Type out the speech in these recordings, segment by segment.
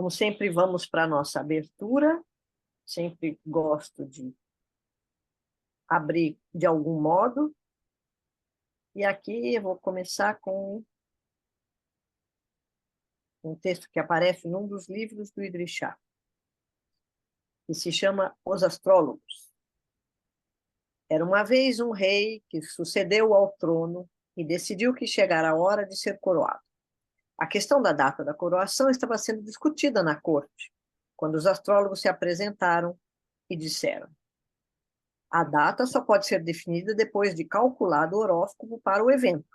Como sempre, vamos para a nossa abertura. Sempre gosto de abrir de algum modo. E aqui eu vou começar com um texto que aparece num dos livros do Idrissá, que se chama Os Astrólogos. Era uma vez um rei que sucedeu ao trono e decidiu que chegara a hora de ser coroado. A questão da data da coroação estava sendo discutida na corte, quando os astrólogos se apresentaram e disseram: a data só pode ser definida depois de calculado o horóscopo para o evento.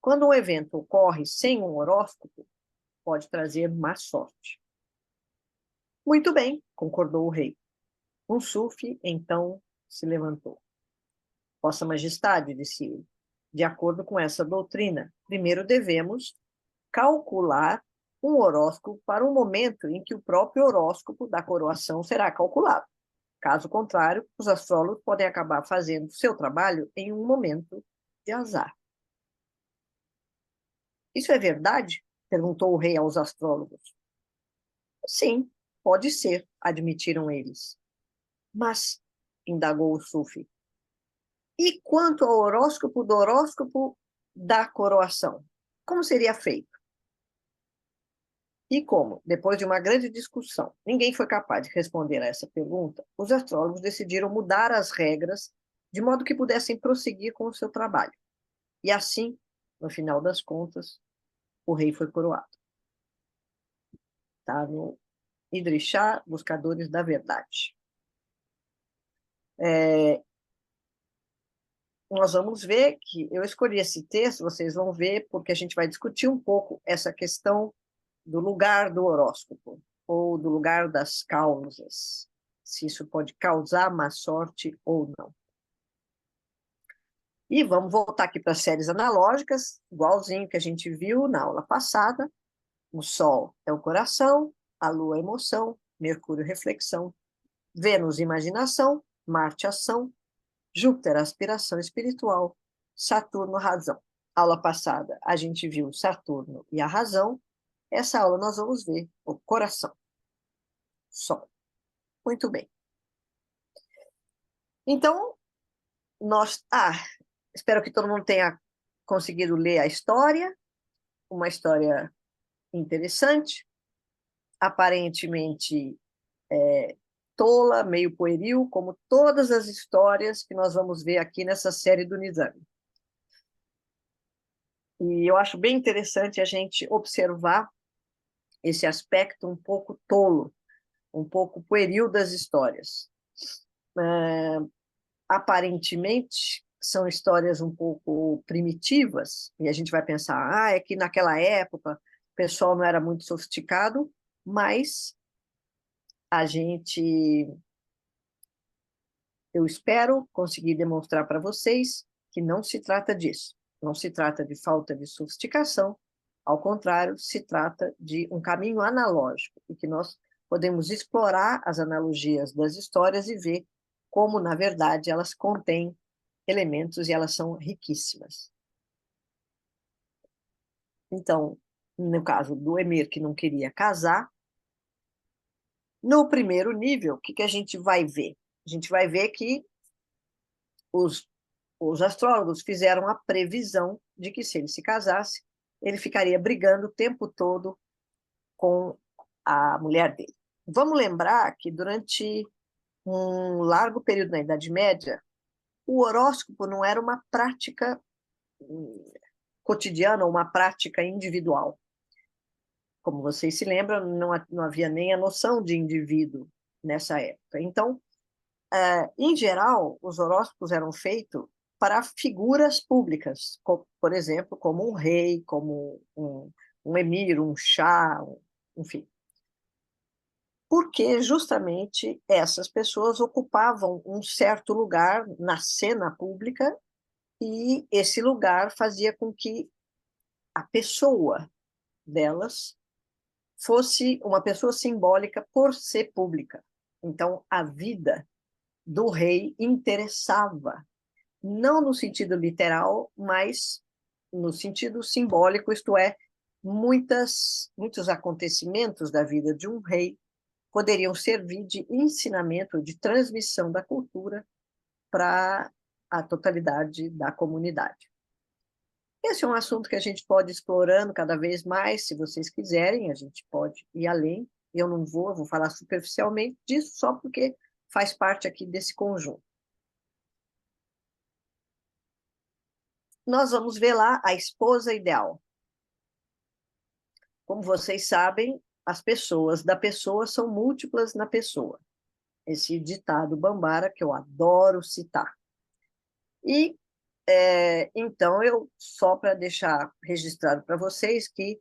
Quando um evento ocorre sem um horóscopo, pode trazer má sorte. Muito bem, concordou o rei. Um sufi, então, se levantou. Vossa Majestade, disse ele, de acordo com essa doutrina, primeiro devemos calcular um horóscopo para o momento em que o próprio horóscopo da coroação será calculado. Caso contrário, os astrólogos podem acabar fazendo seu trabalho em um momento de azar. Isso é verdade? Perguntou o rei aos astrólogos. Sim, pode ser, admitiram eles. Mas, indagou o sufi, e quanto ao horóscopo do horóscopo da coroação? Como seria feito? E como, depois de uma grande discussão, ninguém foi capaz de responder a essa pergunta, os astrólogos decidiram mudar as regras de modo que pudessem prosseguir com o seu trabalho. E assim, no final das contas, o rei foi coroado. Está no Idrissá, Buscadores da Verdade. Nós vamos ver que eu escolhi esse texto, vocês vão ver, porque a gente vai discutir um pouco essa questão do lugar do horóscopo, ou do lugar das causas, se isso pode causar má sorte ou não. E vamos voltar aqui para as séries analógicas, igualzinho que a gente viu na aula passada. O Sol é o coração, a Lua é emoção, Mercúrio reflexão, Vênus imaginação, Marte ação, Júpiter aspiração espiritual, Saturno razão. Aula passada a gente viu Saturno e a razão. Essa aula nós vamos ver o coração, Sol. Muito bem. Então, espero que todo mundo tenha conseguido ler a história, uma história interessante, aparentemente tola, meio pueril, como todas as histórias que nós vamos ver aqui nessa série do Nizami. E eu acho bem interessante a gente observar esse aspecto um pouco tolo, um pouco pueril das histórias. Aparentemente, são histórias um pouco primitivas, e a gente vai pensar, é que naquela época o pessoal não era muito sofisticado, mas eu espero conseguir demonstrar para vocês que não se trata disso, não se trata de falta de sofisticação, ao contrário, se trata de um caminho analógico, e que nós podemos explorar as analogias das histórias e ver como, na verdade, elas contêm elementos e elas são riquíssimas. Então, no caso do Emir, que não queria casar, no primeiro nível, o que a gente vai ver? A gente vai ver que os astrólogos fizeram a previsão de que, se ele se casasse, ele ficaria brigando o tempo todo com a mulher dele. Vamos lembrar que, durante um largo período na Idade Média, o horóscopo não era uma prática cotidiana, uma prática individual. Como vocês se lembram, não havia nem a noção de indivíduo nessa época. Então, em geral, os horóscopos eram feitos para figuras públicas, por exemplo, como um rei, como um emir, um chá, enfim. Porque justamente essas pessoas ocupavam um certo lugar na cena pública e esse lugar fazia com que a pessoa delas fosse uma pessoa simbólica por ser pública. Então, a vida do rei interessava, não no sentido literal, mas no sentido simbólico, isto é, muitos acontecimentos da vida de um rei poderiam servir de ensinamento, de transmissão da cultura para a totalidade da comunidade. Esse é um assunto que a gente pode ir explorando cada vez mais, se vocês quiserem, a gente pode ir além. Eu não vou falar superficialmente disso, só porque faz parte aqui desse conjunto. Nós vamos ver lá a esposa ideal. Como vocês sabem, as pessoas da pessoa são múltiplas na pessoa. Esse ditado Bambara que eu adoro citar. E então, só para deixar registrado para vocês que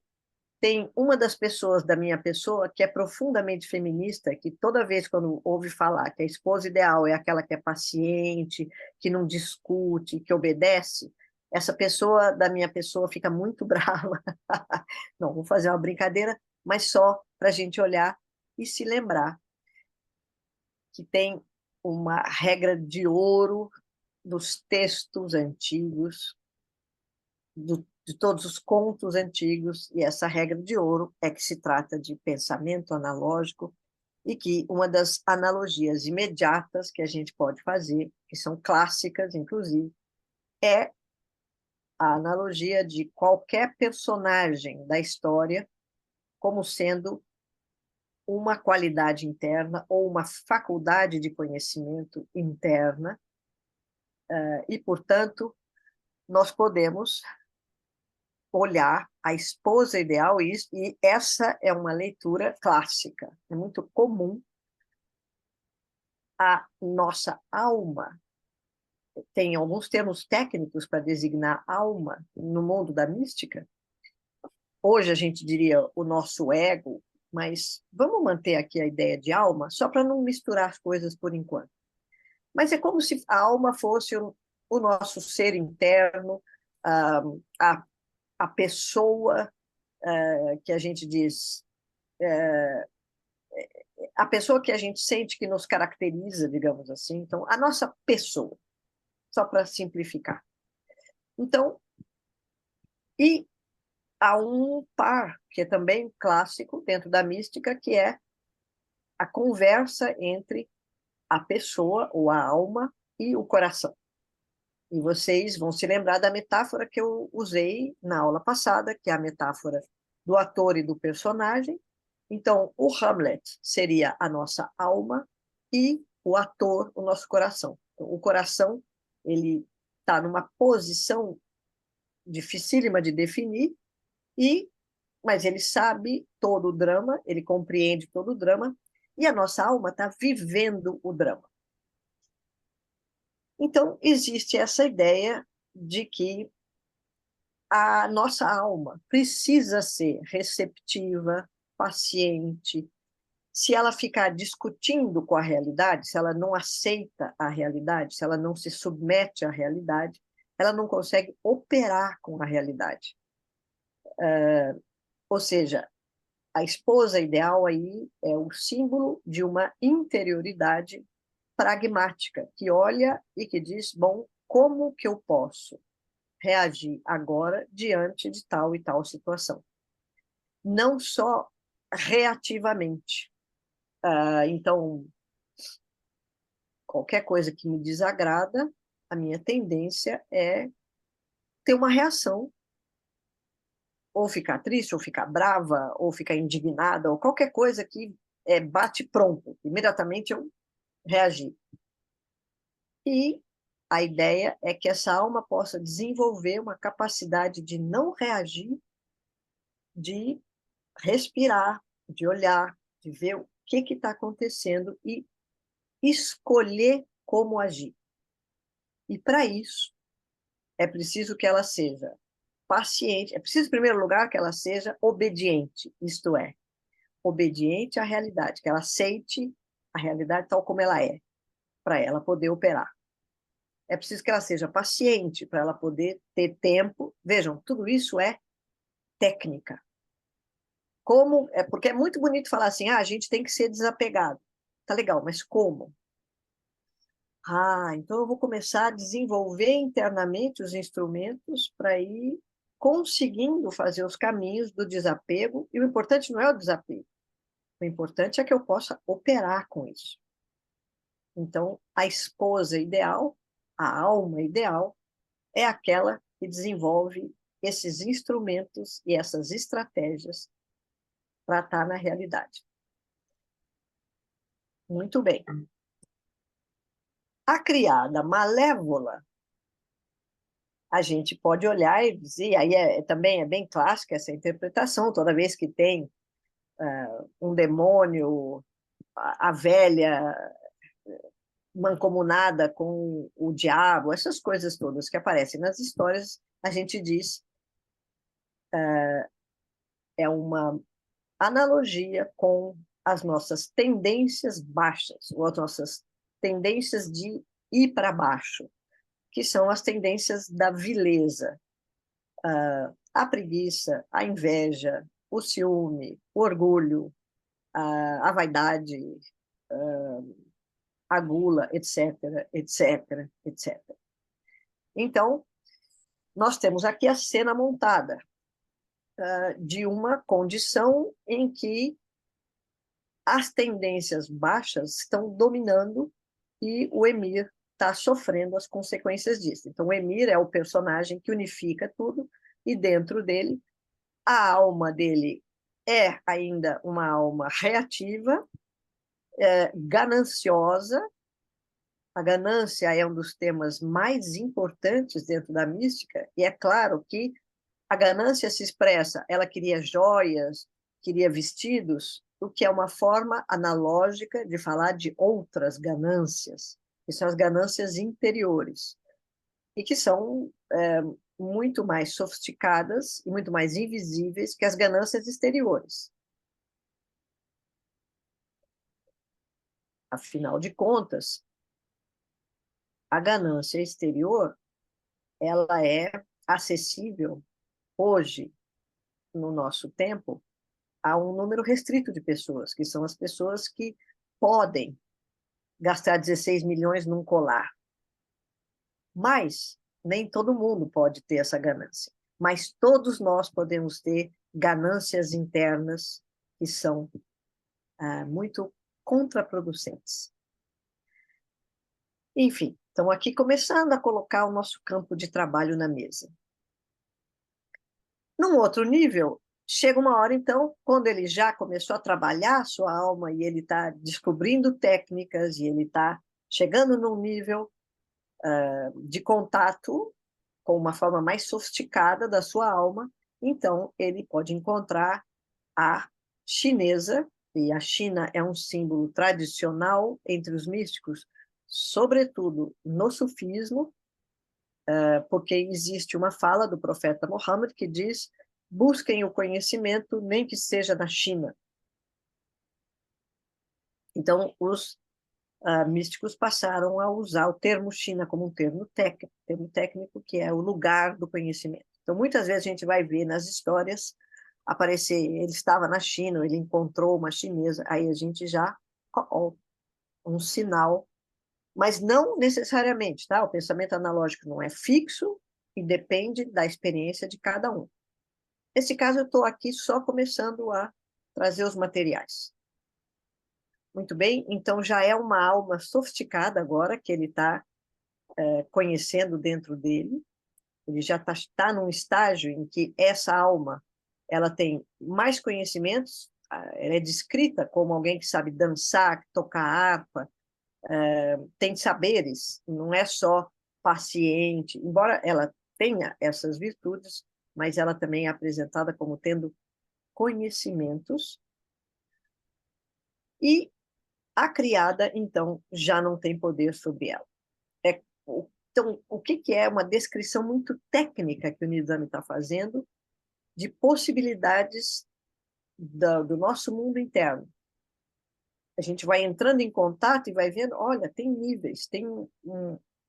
tem uma das pessoas da minha pessoa que é profundamente feminista, que toda vez quando ouve falar que a esposa ideal é aquela que é paciente, que não discute, que obedece, essa pessoa da minha pessoa fica muito brava. Não, vou fazer uma brincadeira, mas só para a gente olhar e se lembrar que tem uma regra de ouro dos textos antigos, de todos os contos antigos, e essa regra de ouro é que se trata de pensamento analógico, e que uma das analogias imediatas que a gente pode fazer, que são clássicas, inclusive, é a analogia de qualquer personagem da história como sendo uma qualidade interna ou uma faculdade de conhecimento interna, e, portanto, nós podemos olhar a esposa ideal, e essa é uma leitura clássica, é muito comum. A nossa alma tem alguns termos técnicos para designar alma no mundo da mística. Hoje a gente diria o nosso ego, mas vamos manter aqui a ideia de alma, só para não misturar as coisas por enquanto. Mas é como se a alma fosse o nosso ser interno, a, a, a pessoa que a gente diz, a pessoa que a gente sente que nos caracteriza, digamos assim. Então, a nossa pessoa, só para simplificar. Então, e há um par, que é também clássico dentro da mística, que é a conversa entre a pessoa, ou a alma, e o coração. E vocês vão se lembrar da metáfora que eu usei na aula passada, que é a metáfora do ator e do personagem. Então, o Hamlet seria a nossa alma e o ator, o nosso coração. Então, o coração, ele está numa posição dificílima de definir, mas ele sabe todo o drama, ele compreende todo o drama, e a nossa alma está vivendo o drama. Então, existe essa ideia de que a nossa alma precisa ser receptiva, paciente. Se ela ficar discutindo com a realidade, se ela não aceita a realidade, se ela não se submete à realidade, ela não consegue operar com a realidade. Ou seja, a esposa ideal aí é o símbolo de uma interioridade pragmática, que olha e que diz, bom, como que eu posso reagir agora diante de tal e tal situação? Não só reativamente. Então, qualquer coisa que me desagrada, a minha tendência é ter uma reação, ou ficar triste, ou ficar brava, ou ficar indignada, ou qualquer coisa que bate pronto. Imediatamente eu reagir. E a ideia é que essa alma possa desenvolver uma capacidade de não reagir, de respirar, de olhar, de ver o que está acontecendo e escolher como agir. E para isso, é preciso que ela seja paciente, é preciso, em primeiro lugar, que ela seja obediente, isto é, obediente à realidade, que ela aceite a realidade tal como ela é, para ela poder operar. É preciso que ela seja paciente para ela poder ter tempo. Vejam, tudo isso é técnica. Porque é muito bonito falar assim, a gente tem que ser desapegado. Tá legal, mas como? Então eu vou começar a desenvolver internamente os instrumentos para ir conseguindo fazer os caminhos do desapego, e o importante não é o desapego, o importante é que eu possa operar com isso. Então, a esposa ideal, a alma ideal, é aquela que desenvolve esses instrumentos e essas estratégias para estar na realidade. Muito bem. A criada malévola, a gente pode olhar e dizer, aí também é bem clássica essa interpretação, toda vez que tem um demônio, a velha mancomunada com o diabo, essas coisas todas que aparecem nas histórias, a gente diz é uma analogia com as nossas tendências baixas, ou as nossas tendências de ir para baixo, que são as tendências da vileza, a preguiça, a inveja, o ciúme, o orgulho, a vaidade, a gula, etc., etc., etc. Então, nós temos aqui a cena montada de uma condição em que as tendências baixas estão dominando e o Emir está sofrendo as consequências disso. Então, o Emir é o personagem que unifica tudo e dentro dele, a alma dele é ainda uma alma reativa, gananciosa. A ganância é um dos temas mais importantes dentro da mística, e é claro que a ganância se expressa, ela queria joias, queria vestidos, o que é uma forma analógica de falar de outras ganâncias, que são as ganâncias interiores, e que são muito mais sofisticadas e muito mais invisíveis que as ganâncias exteriores. Afinal de contas, a ganância exterior, ela é acessível hoje, no nosso tempo, a um número restrito de pessoas, que são as pessoas que podem gastar 16 milhões num colar. Mas nem todo mundo pode ter essa ganância. Mas todos nós podemos ter ganâncias internas que são muito contraproducentes. Enfim, então aqui começando a colocar o nosso campo de trabalho na mesa. Num outro nível, chega uma hora, então, quando ele já começou a trabalhar a sua alma e ele está descobrindo técnicas e ele está chegando num nível de contato com uma forma mais sofisticada da sua alma, então ele pode encontrar a chinesa, e a China é um símbolo tradicional entre os místicos, sobretudo no sufismo, porque existe uma fala do profeta Muhammad que diz: busquem o conhecimento, nem que seja na China. Então, os místicos passaram a usar o termo China como um termo técnico, que é o lugar do conhecimento. Então, muitas vezes a gente vai ver nas histórias aparecer, ele estava na China, ele encontrou uma chinesa, aí a gente já, um sinal, mas não necessariamente, tá? O pensamento analógico não é fixo e depende da experiência de cada um. Nesse caso, eu estou aqui só começando a trazer os materiais. Muito bem, então já é uma alma sofisticada agora que ele está conhecendo dentro dele. Ele já está num estágio em que essa alma ela tem mais conhecimentos, ela é descrita como alguém que sabe dançar, tocar harpa, tem saberes, não é só paciente, embora ela tenha essas virtudes, mas ela também é apresentada como tendo conhecimentos, e a criada, então, já não tem poder sobre ela. Então, o que é uma descrição muito técnica que o Nizami está fazendo de possibilidades do nosso mundo interno. A gente vai entrando em contato e vai vendo, olha, tem níveis, tem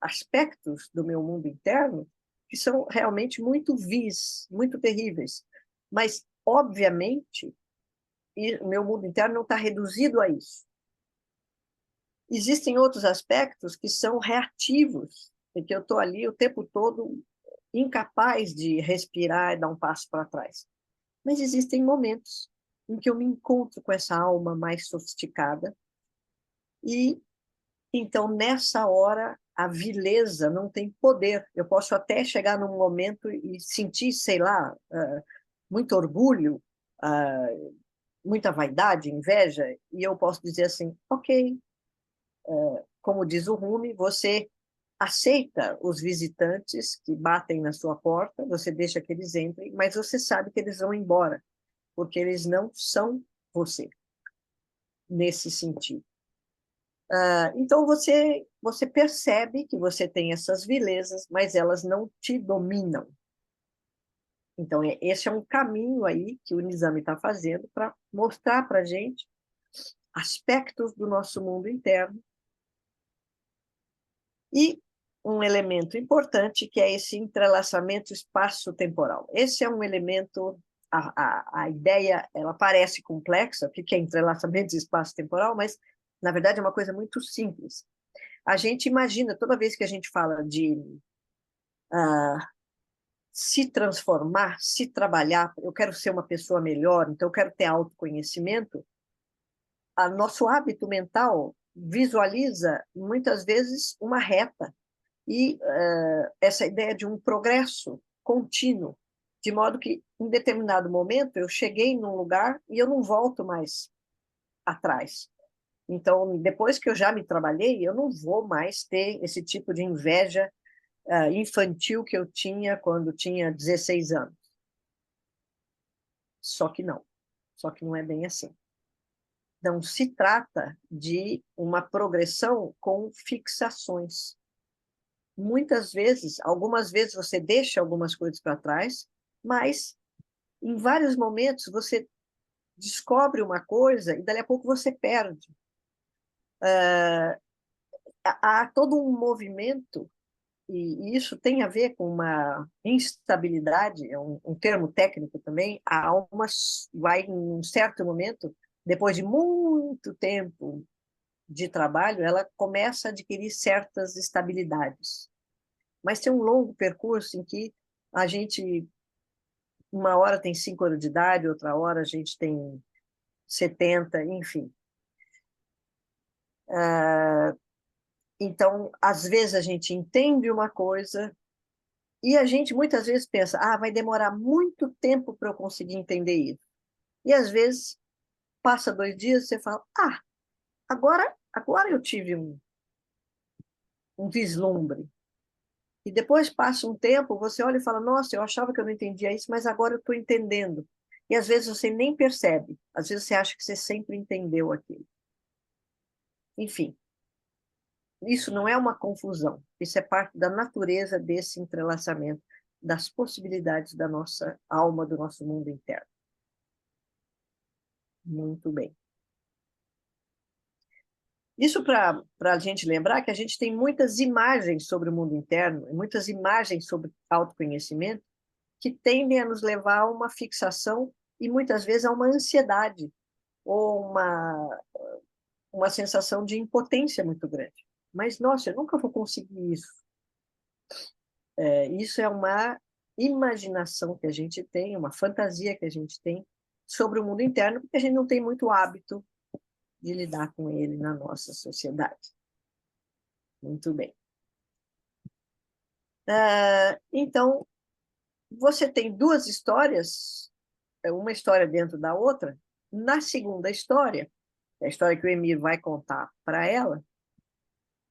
aspectos do meu mundo interno que são realmente muito vis, muito terríveis. Mas, obviamente, o meu mundo interno não está reduzido a isso. Existem outros aspectos que são reativos, em que eu estou ali o tempo todo incapaz de respirar e dar um passo para trás. Mas existem momentos em que eu me encontro com essa alma mais sofisticada e, então, nessa hora, a vileza não tem poder. Eu posso até chegar num momento e sentir, sei lá, muito orgulho, muita vaidade, inveja, e eu posso dizer assim, ok, como diz o Rumi, você aceita os visitantes que batem na sua porta, você deixa que eles entrem, mas você sabe que eles vão embora, porque eles não são você, nesse sentido. Então, você percebe que você tem essas vilezas, mas elas não te dominam. Então, esse é um caminho aí que o Nizami está fazendo para mostrar para a gente aspectos do nosso mundo interno e um elemento importante que é esse entrelaçamento espaço-temporal. Esse é um elemento, a ideia, ela parece complexa, o que é entrelaçamento espaço-temporal, mas, na verdade, é uma coisa muito simples. A gente imagina, toda vez que a gente fala de se transformar, se trabalhar, eu quero ser uma pessoa melhor, então eu quero ter autoconhecimento, nosso hábito mental visualiza, muitas vezes, uma reta, e essa ideia de um progresso contínuo, de modo que, em determinado momento, eu cheguei num lugar e eu não volto mais atrás. Então, depois que eu já me trabalhei, eu não vou mais ter esse tipo de inveja infantil que eu tinha quando tinha 16 anos. Só que não. Só que não é bem assim. Não se trata de uma progressão com fixações. Muitas vezes, algumas vezes você deixa algumas coisas para trás, mas em vários momentos você descobre uma coisa e dali a pouco você perde. Há todo um movimento, e isso tem a ver com uma instabilidade, é um termo técnico também, a alma vai, em um certo momento, depois de muito tempo de trabalho, ela começa a adquirir certas estabilidades. Mas tem um longo percurso em que a gente, uma hora tem 5 anos de idade, outra hora a gente tem 70, enfim. Então, às vezes a gente entende uma coisa e a gente muitas vezes pensa, vai demorar muito tempo para eu conseguir entender isso. E às vezes passa 2 dias e você fala, agora eu tive um vislumbre. E depois passa um tempo, você olha e fala, nossa, eu achava que eu não entendia isso, mas agora eu estou entendendo. E às vezes você nem percebe, às vezes você acha que você sempre entendeu aquilo. Enfim, isso não é uma confusão, isso é parte da natureza desse entrelaçamento, das possibilidades da nossa alma, do nosso mundo interno. Muito bem. Isso para a gente lembrar que a gente tem muitas imagens sobre o mundo interno, muitas imagens sobre autoconhecimento, que tendem a nos levar a uma fixação e muitas vezes a uma ansiedade ou uma sensação de impotência muito grande. Mas, nossa, eu nunca vou conseguir isso. Isso é uma imaginação que a gente tem, uma fantasia que a gente tem sobre o mundo interno, porque a gente não tem muito hábito de lidar com ele na nossa sociedade. Muito bem. Então, você tem 2 histórias, uma história dentro da outra. Na segunda história, a história que o Emir vai contar para ela,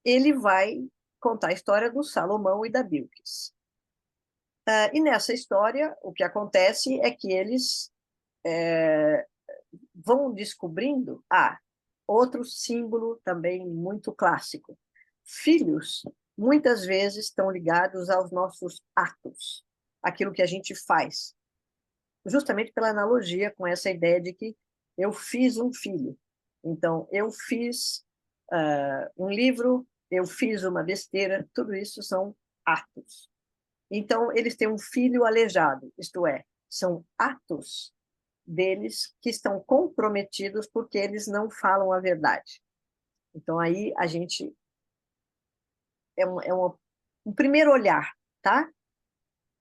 ele vai contar a história do Salomão e da Bilquis. E nessa história, o que acontece é que eles vão descobrindo outro símbolo também muito clássico. Filhos, muitas vezes, estão ligados aos nossos atos, aquilo que a gente faz, justamente pela analogia com essa ideia de que eu fiz um filho. Então, eu fiz um livro, eu fiz uma besteira, tudo isso são atos. Então, eles têm um filho aleijado, isto é, são atos deles que estão comprometidos porque eles não falam a verdade. Então, aí a gente. Um primeiro olhar, tá?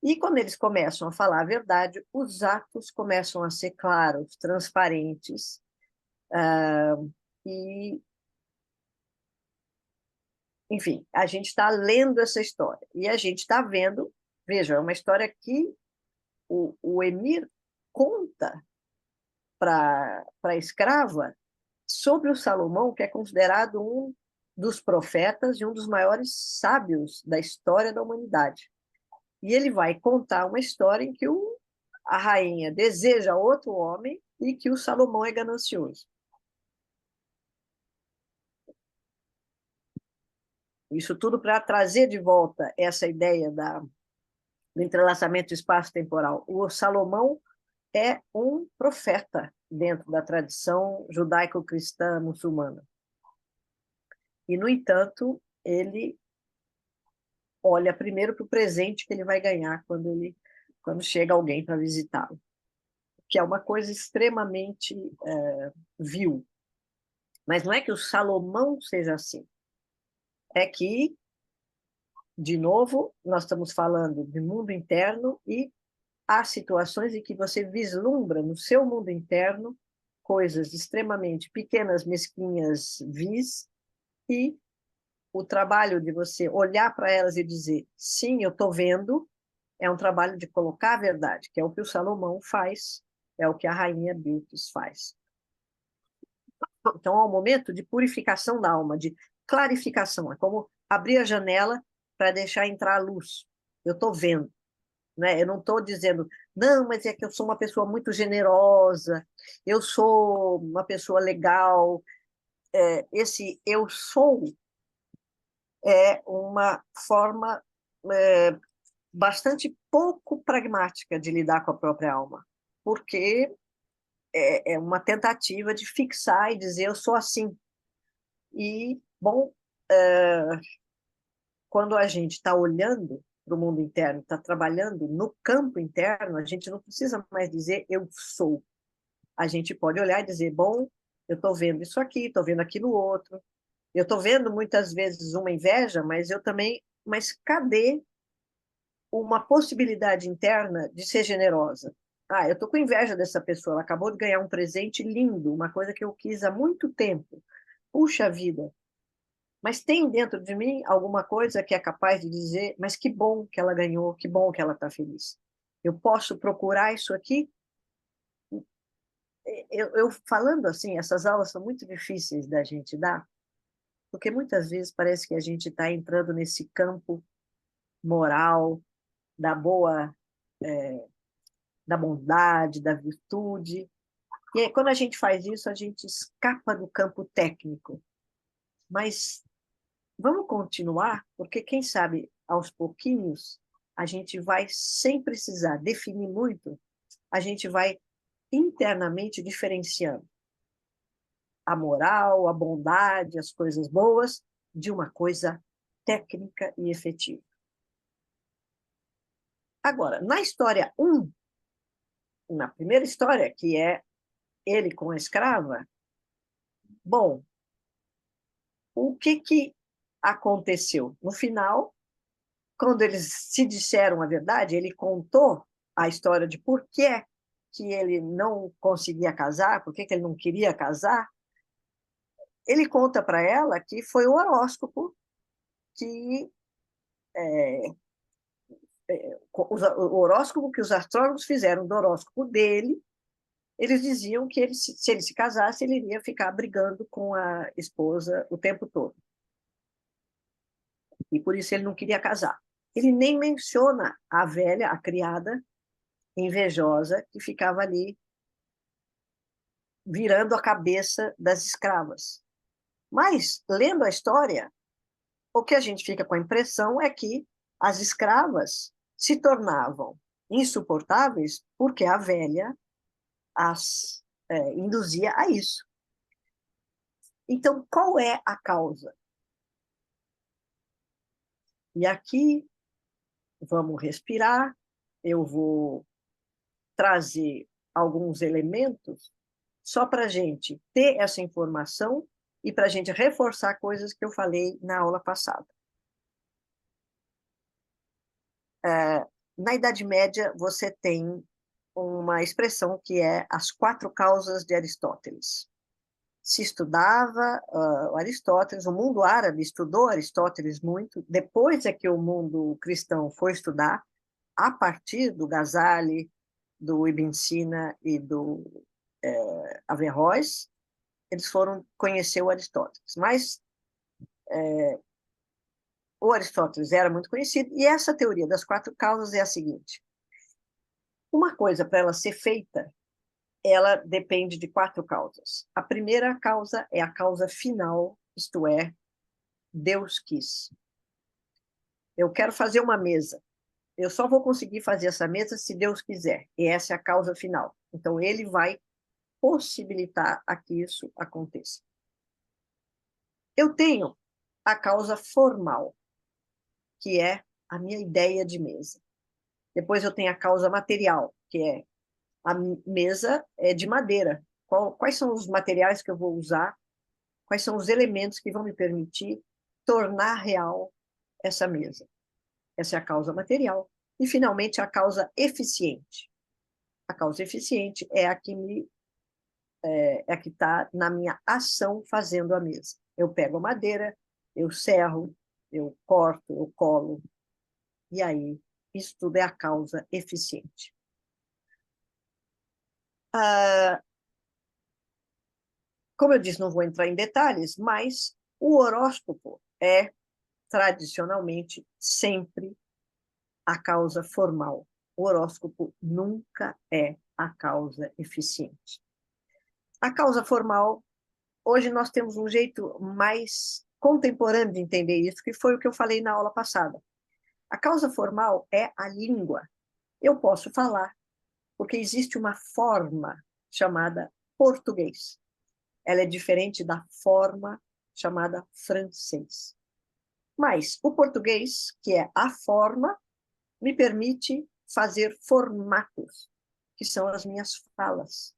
E quando eles começam a falar a verdade, os atos começam a ser claros, transparentes, e, enfim, a gente está lendo essa história. E a gente está vendo, veja, é uma história que o Emir conta para a escrava sobre o Salomão, que é considerado um dos profetas e um dos maiores sábios da história da humanidade. E ele vai contar uma história em que a rainha deseja outro homem e que o Salomão é ganancioso. Isso tudo para trazer de volta essa ideia do entrelaçamento espaço-temporal. O Salomão é um profeta dentro da tradição judaico-cristã muçulmana. E, no entanto, ele olha primeiro para o presente que ele vai ganhar quando chega alguém para visitá-lo, que é uma coisa extremamente vil. Mas não é que o Salomão seja assim. É que, de novo, nós estamos falando de mundo interno e há situações em que você vislumbra no seu mundo interno coisas extremamente pequenas, mesquinhas, vis, e o trabalho de você olhar para elas e dizer, sim, eu estou vendo, é um trabalho de colocar a verdade, que é o que o Salomão faz, é o que a rainha Bilquis faz. Então, é um momento de purificação da alma, de clarificação. É como abrir a janela para deixar entrar a luz. Eu estou vendo, né? Eu não estou dizendo, não, mas é que eu sou uma pessoa muito generosa, eu sou uma pessoa legal. Esse eu sou é uma forma bastante pouco pragmática de lidar com a própria alma, porque é uma tentativa de fixar e dizer eu sou assim. E, bom, quando a gente está olhando para o mundo interno, está trabalhando no campo interno, a gente não precisa mais dizer eu sou. A gente pode olhar e dizer, bom, eu estou vendo isso aqui, estou vendo aquilo outro. Eu estou vendo muitas vezes uma inveja, mas eu também. Mas cadê uma possibilidade interna de ser generosa? Ah, eu estou com inveja dessa pessoa, ela acabou de ganhar um presente lindo, uma coisa que eu quis há muito tempo. Puxa vida, mas tem dentro de mim alguma coisa que é capaz de dizer, mas que bom que ela ganhou, que bom que ela está feliz. Eu posso procurar isso aqui? Eu falando assim, essas aulas são muito difíceis da gente dar, porque muitas vezes parece que a gente está entrando nesse campo moral, da boa, da bondade, da virtude. E aí, quando a gente faz isso, a gente escapa do campo técnico. Mas vamos continuar, porque quem sabe aos pouquinhos a gente vai, sem precisar definir muito, a gente vai internamente diferenciando a moral, a bondade, as coisas boas, de uma coisa técnica e efetiva. Agora, na história 1, na primeira história, que é ele com a escrava, bom, o que aconteceu? No final, quando eles se disseram a verdade, ele contou a história de por que ele não conseguia casar, por que ele não queria casar. Ele conta para ela que foi o horóscopo que o horóscopo que os astrólogos fizeram do horóscopo dele, eles diziam que ele, se ele se casasse, ele iria ficar brigando com a esposa o tempo todo. E por isso ele não queria casar. Ele nem menciona a velha, a criada, invejosa, que ficava ali virando a cabeça das escravas. Mas, lendo a história, o que a gente fica com a impressão é que as escravas se tornavam insuportáveis porque a velha as induzia a isso. Então, qual é a causa? E aqui, vamos respirar, eu vou trazer alguns elementos só para a gente ter essa informação e para a gente reforçar coisas que eu falei na aula passada. Na Idade Média, você tem uma expressão que é as quatro causas de Aristóteles. Se estudava Aristóteles, o mundo árabe estudou Aristóteles muito, depois é que o mundo cristão foi estudar, a partir do Ghazali, do Ibn Sina e do Averroes, eles foram conhecer o Aristóteles. Mas o Aristóteles era muito conhecido, e essa teoria das quatro causas é a seguinte: uma coisa, para ela ser feita, ela depende de quatro causas. A primeira causa é a causa final, isto é, Deus quis. Eu quero fazer uma mesa. Eu só vou conseguir fazer essa mesa se Deus quiser. E essa é a causa final. Então, ele vai possibilitar a que isso aconteça. Eu tenho a causa formal, que é a minha ideia de mesa. Depois eu tenho a causa material, que é a mesa é de madeira. Quais são os materiais que eu vou usar? Quais são os elementos que vão me permitir tornar real essa mesa? Essa é a causa material. E, finalmente, a causa eficiente. A causa eficiente é a que está na minha ação fazendo a mesa. Eu pego a madeira, eu serro, eu corto, eu colo, e aí isso tudo é a causa eficiente. Como eu disse, não vou entrar em detalhes, mas o horóscopo é, tradicionalmente, sempre a causa formal. O horóscopo nunca é a causa eficiente. A causa formal, hoje nós temos um jeito mais contemporâneo de entender isso, que foi o que eu falei na aula passada. A causa formal é a língua. Eu posso falar, porque existe uma forma chamada português. Ela é diferente da forma chamada francês. Mas o português, que é a forma, me permite fazer formatos, que são as minhas falas.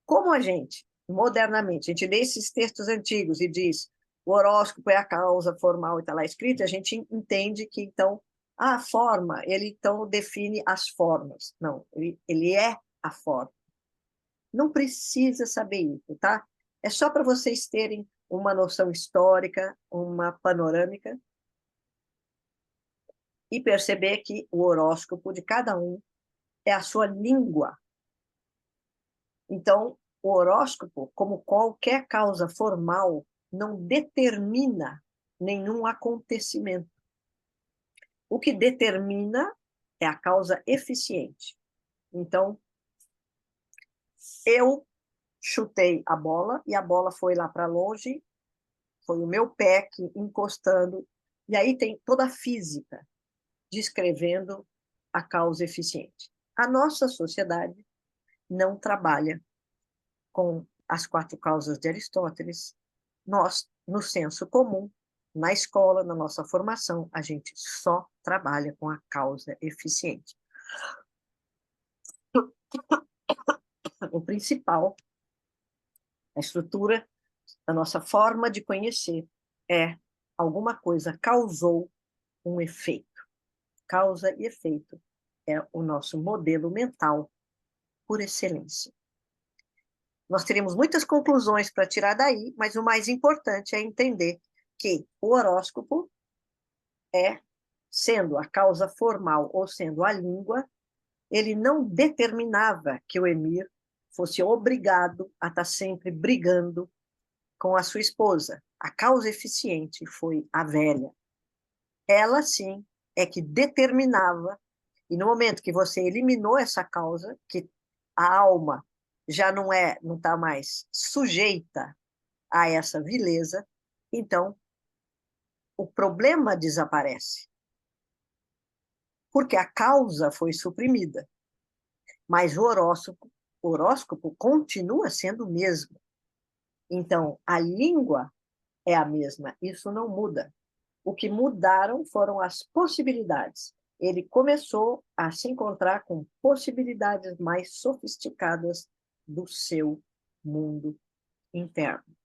Como a gente, modernamente, a gente lê esses textos antigos e diz o horóscopo é a causa formal e está lá escrito, a gente entende que, então, a forma, ele, então, define as formas. Não, ele é a forma. Não precisa saber isso, tá? É só para vocês terem uma noção histórica, uma panorâmica, e perceber que o horóscopo de cada um é a sua língua. Então, o horóscopo, como qualquer causa formal, não determina nenhum acontecimento. O que determina é a causa eficiente. Então, eu chutei a bola e a bola foi lá para longe, foi o meu pé que encostando, e aí tem toda a física descrevendo a causa eficiente. A nossa sociedade não trabalha com as quatro causas de Aristóteles. Nós, no senso comum, na escola, na nossa formação, a gente só trabalha com a causa eficiente. O principal, a estrutura da nossa forma de conhecer é alguma coisa causou um efeito. Causa e efeito é o nosso modelo mental por excelência. Nós teríamos muitas conclusões para tirar daí, mas o mais importante é entender que o horóscopo é, sendo a causa formal ou sendo a língua, ele não determinava que o emir fosse obrigado a estar sempre brigando com a sua esposa. A causa eficiente foi a velha. Ela, sim, é que determinava, e no momento que você eliminou essa causa, que a alma já não está mais sujeita a essa vileza, então o problema desaparece. Porque a causa foi suprimida. Mas o horóscopo continua sendo o mesmo. Então, a língua é a mesma, isso não muda. O que mudaram foram as possibilidades. Ele começou a se encontrar com possibilidades mais sofisticadas do seu mundo interno.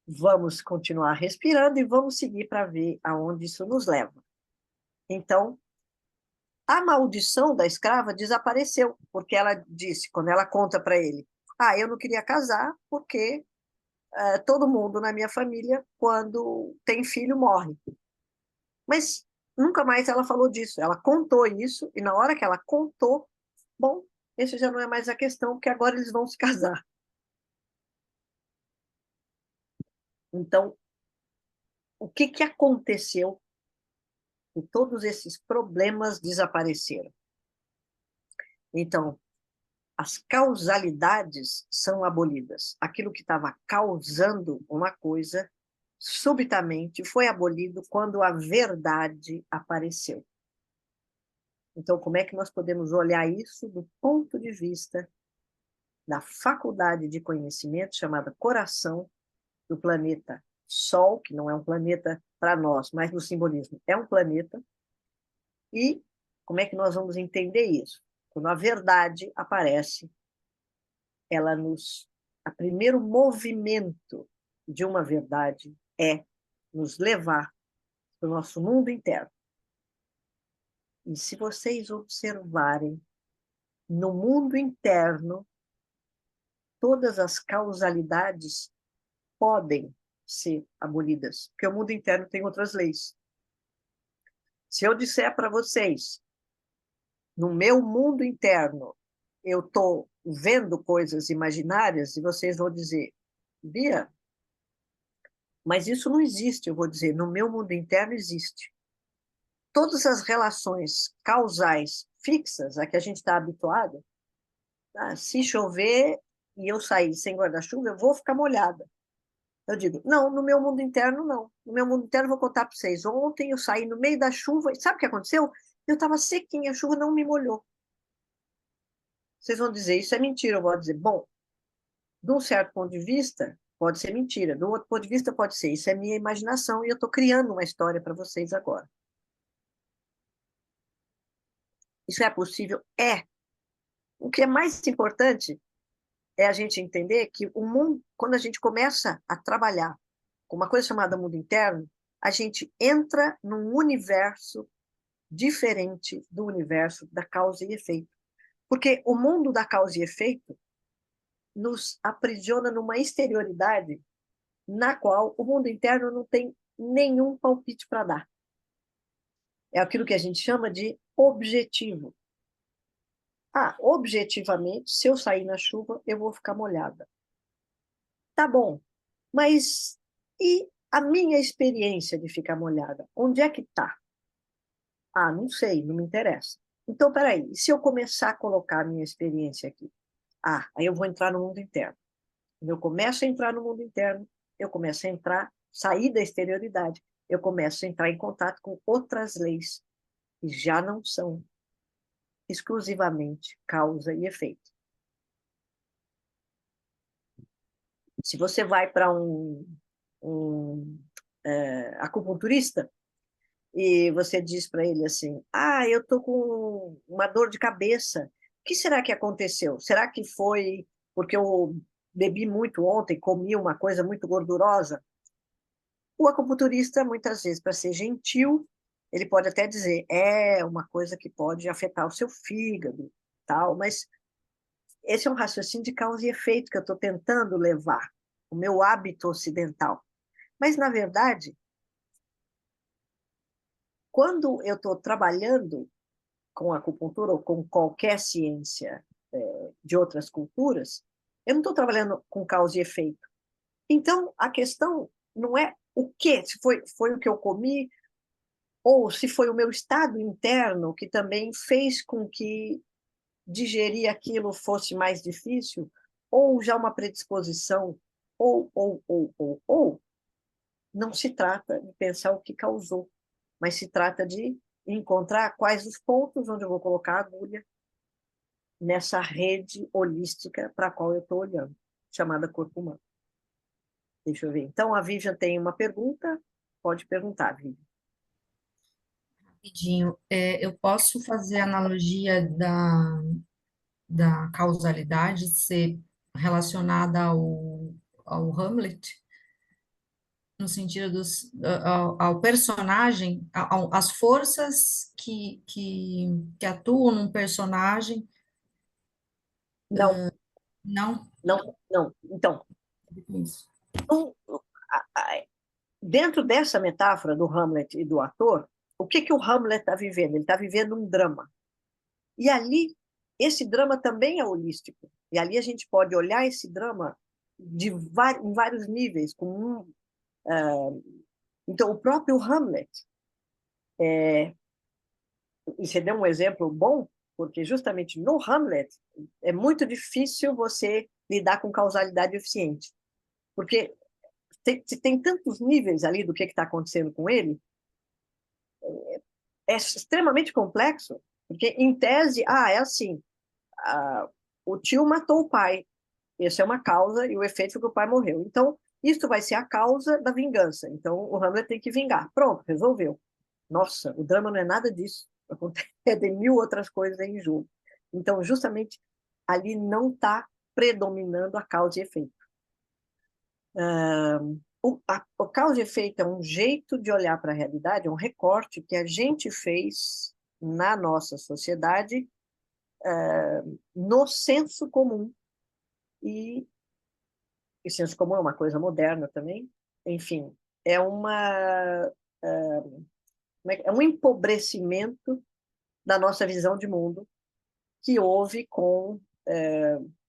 Vamos continuar respirando e vamos seguir para ver aonde isso nos leva. Então, A maldição da escrava desapareceu, porque ela disse, quando ela conta para ele, eu não queria casar porque todo mundo na minha família, quando tem filho, morre. Mas nunca mais ela falou disso. Ela contou isso, e na hora que ela contou, bom, esse já não é mais a questão, porque agora eles vão se casar. Então, o que que aconteceu e todos esses problemas desapareceram? Então, as causalidades são abolidas. Aquilo que estava causando uma coisa, subitamente foi abolido quando a verdade apareceu. Então, como é que nós podemos olhar isso do ponto de vista da faculdade de conhecimento chamada coração do planeta Sol, que não é um planeta para nós, mas no simbolismo é um planeta, e como é que nós vamos entender isso? Quando a verdade aparece, ela nos... O primeiro movimento de uma verdade é nos levar para o nosso mundo interno. E se vocês observarem, no mundo interno, todas as causalidades podem ser abolidas, porque o mundo interno tem outras leis. Se eu disser para vocês, no meu mundo interno, eu estou vendo coisas imaginárias, e vocês vão dizer, Bia, mas isso não existe. Eu vou dizer, no meu mundo interno existe. Todas as relações causais fixas a que a gente está habituado, tá? Se chover e eu sair sem guarda-chuva, eu vou ficar molhada. Eu digo, não, no meu mundo interno, não. No meu mundo interno, eu vou contar para vocês. Ontem eu saí no meio da chuva, e sabe o que aconteceu? Eu estava sequinha, a chuva não me molhou. Vocês vão dizer, isso é mentira. Eu vou dizer, bom, de um certo ponto de vista, pode ser mentira. Do outro ponto de vista, pode ser. Isso é minha imaginação e eu estou criando uma história para vocês agora. Isso é possível? É. O que é mais importante é a gente entender que o mundo, quando a gente começa a trabalhar com uma coisa chamada mundo interno, a gente entra num universo diferente do universo da causa e efeito. Porque o mundo da causa e efeito nos aprisiona numa exterioridade na qual o mundo interno não tem nenhum palpite para dar. É aquilo que a gente chama de objetivo. Objetivamente, se eu sair na chuva, eu vou ficar molhada. Tá bom, mas e a minha experiência de ficar molhada? Onde é que está? Não sei, não me interessa. Então, peraí, e se eu começar a colocar a minha experiência aqui? Aí eu vou entrar no mundo interno. Quando eu começo a entrar no mundo interno, eu começo a entrar, sair da exterioridade, eu começo a entrar em contato com outras leis que já não são exclusivamente causa e efeito. Se você vai para um acupunturista e você diz para ele assim, eu estou com uma dor de cabeça, o que será que aconteceu? Será que foi porque eu bebi muito ontem, comi uma coisa muito gordurosa? O acupunturista, muitas vezes, para ser gentil, ele pode até dizer, é uma coisa que pode afetar o seu fígado, tal, mas esse é um raciocínio de causa e efeito que eu estou tentando levar, o meu hábito ocidental. Mas, na verdade, quando eu estou trabalhando com acupuntura ou com qualquer ciência de outras culturas, eu não estou trabalhando com causa e efeito. Então, a questão não é o que, se foi o que eu comi, ou se foi o meu estado interno que também fez com que digerir aquilo fosse mais difícil, ou já uma predisposição, ou. Não se trata de pensar o que causou, mas se trata de encontrar quais os pontos onde eu vou colocar a agulha nessa rede holística para a qual eu estou olhando, chamada corpo humano. Deixa eu ver. Então, a Vivian tem uma pergunta. Pode perguntar, Vivian. Rapidinho, eu posso fazer a analogia da causalidade ser relacionada ao Hamlet? no sentido ao personagem, as forças que atuam num personagem, Não, não não, não. Então, isso. um- dentro dessa metáfora do Hamlet e do ator, o que que o Hamlet está vivendo? Ele está vivendo um drama. E ali, esse drama também é holístico. E ali a gente pode olhar esse drama em vários níveis. Então, o próprio Hamlet, e você deu um exemplo bom, porque justamente no Hamlet é muito difícil você lidar com causalidade eficiente. Porque tem tantos níveis ali do que está acontecendo com ele, é extremamente complexo, porque em tese, é assim, o tio matou o pai, essa é uma causa e o efeito foi que o pai morreu. Então, isso vai ser a causa da vingança. Então, o Hamlet tem que vingar. Pronto, resolveu. Nossa, o drama não é nada disso. Tem mil outras coisas em jogo. Então, justamente, ali não está predominando a causa e efeito. O causa e efeito é um jeito de olhar para a realidade, é um recorte que a gente fez na nossa sociedade, no senso comum. E senso comum é uma coisa moderna também. Enfim, é é um empobrecimento da nossa visão de mundo que houve com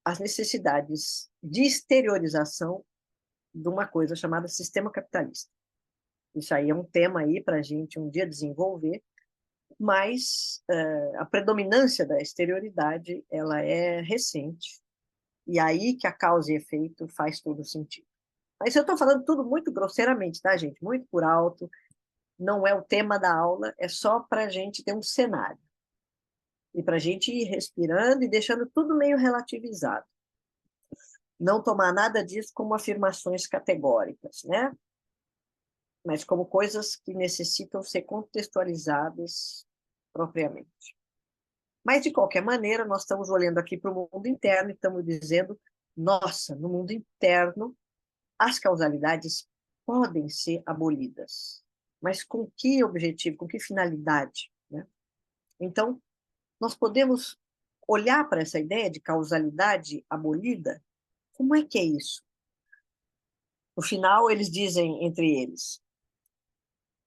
as necessidades de exteriorização de uma coisa chamada sistema capitalista. Isso aí é um tema aí para a gente um dia desenvolver, mas a predominância da exterioridade ela é recente, e aí que a causa e efeito faz todo sentido. Mas eu estou falando tudo muito grosseiramente, tá, gente? Muito por alto, não é o tema da aula, é só para a gente ter um cenário. E para a gente ir respirando e deixando tudo meio relativizado. Não tomar nada disso como afirmações categóricas, né? Mas como coisas que necessitam ser contextualizadas propriamente. Mas, de qualquer maneira, nós estamos olhando aqui para o mundo interno e estamos dizendo, nossa, no mundo interno, as causalidades podem ser abolidas. Mas com que objetivo, com que finalidade? Né? Então, nós podemos olhar para essa ideia de causalidade abolida. Como é que é isso? No final, eles dizem entre eles: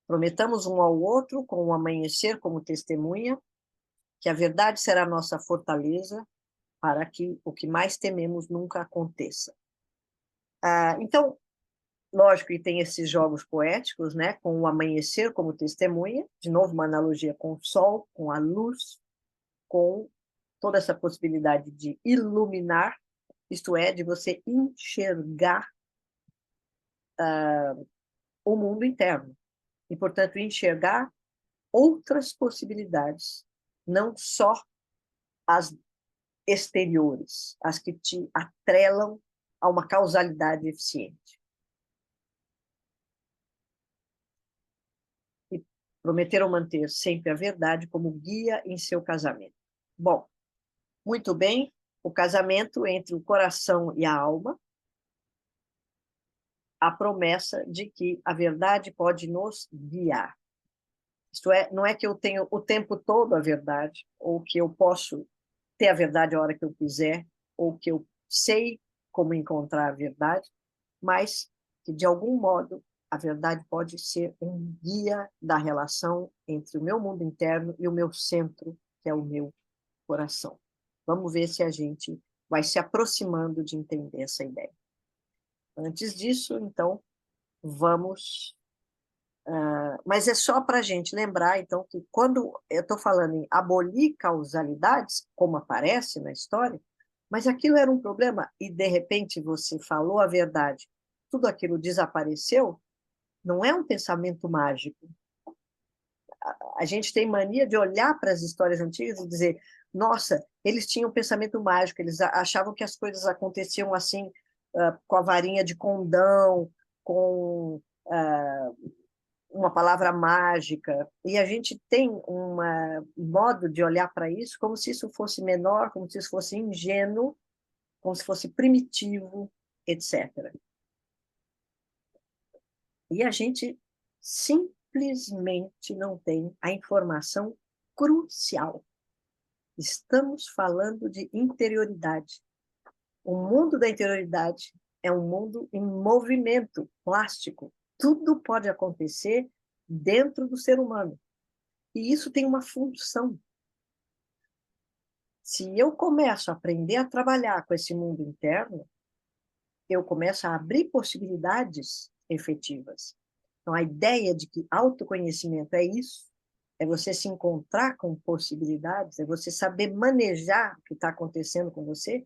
prometamos um ao outro, com o amanhecer como testemunha, que a verdade será nossa fortaleza para que o que mais tememos nunca aconteça. Então, lógico que tem esses jogos poéticos, né, com o amanhecer como testemunha, de novo uma analogia com o sol, com a luz, com toda essa possibilidade de iluminar, isto é, de você enxergar o mundo interno e, portanto, enxergar outras possibilidades, não só as exteriores, as que te atrelam a uma causalidade eficiente. E prometeram manter sempre a verdade como guia em seu casamento. Bom, muito bem, o casamento entre o coração e a alma, a promessa de que a verdade pode nos guiar. Isto é, não é que eu tenho o tempo todo a verdade, ou que eu posso ter a verdade a hora que eu quiser, ou que eu sei como encontrar a verdade, mas que, de algum modo, a verdade pode ser um guia da relação entre o meu mundo interno e o meu centro, que é o meu coração. Vamos ver se a gente vai se aproximando de entender essa ideia. Antes disso, então, vamos. Mas é só para a gente lembrar, então, que quando eu estou falando em abolir causalidades, como aparece na história, mas aquilo era um problema e, de repente, você falou a verdade, tudo aquilo desapareceu, não é um pensamento mágico. A gente tem mania de olhar para as histórias antigas e dizer, nossa, eles tinham um pensamento mágico, eles achavam que as coisas aconteciam assim, com a varinha de condão, com uma palavra mágica, e a gente tem um modo de olhar para isso como se isso fosse menor, como se isso fosse ingênuo, como se fosse primitivo, etc. E a gente simplesmente não tem a informação crucial. Estamos falando de interioridade. O mundo da interioridade é um mundo em movimento plástico. Tudo pode acontecer dentro do ser humano. E isso tem uma função. Se eu começo a aprender a trabalhar com esse mundo interno, eu começo a abrir possibilidades efetivas. Então, a ideia de que autoconhecimento é isso, é você se encontrar com possibilidades, é você saber manejar o que está acontecendo com você,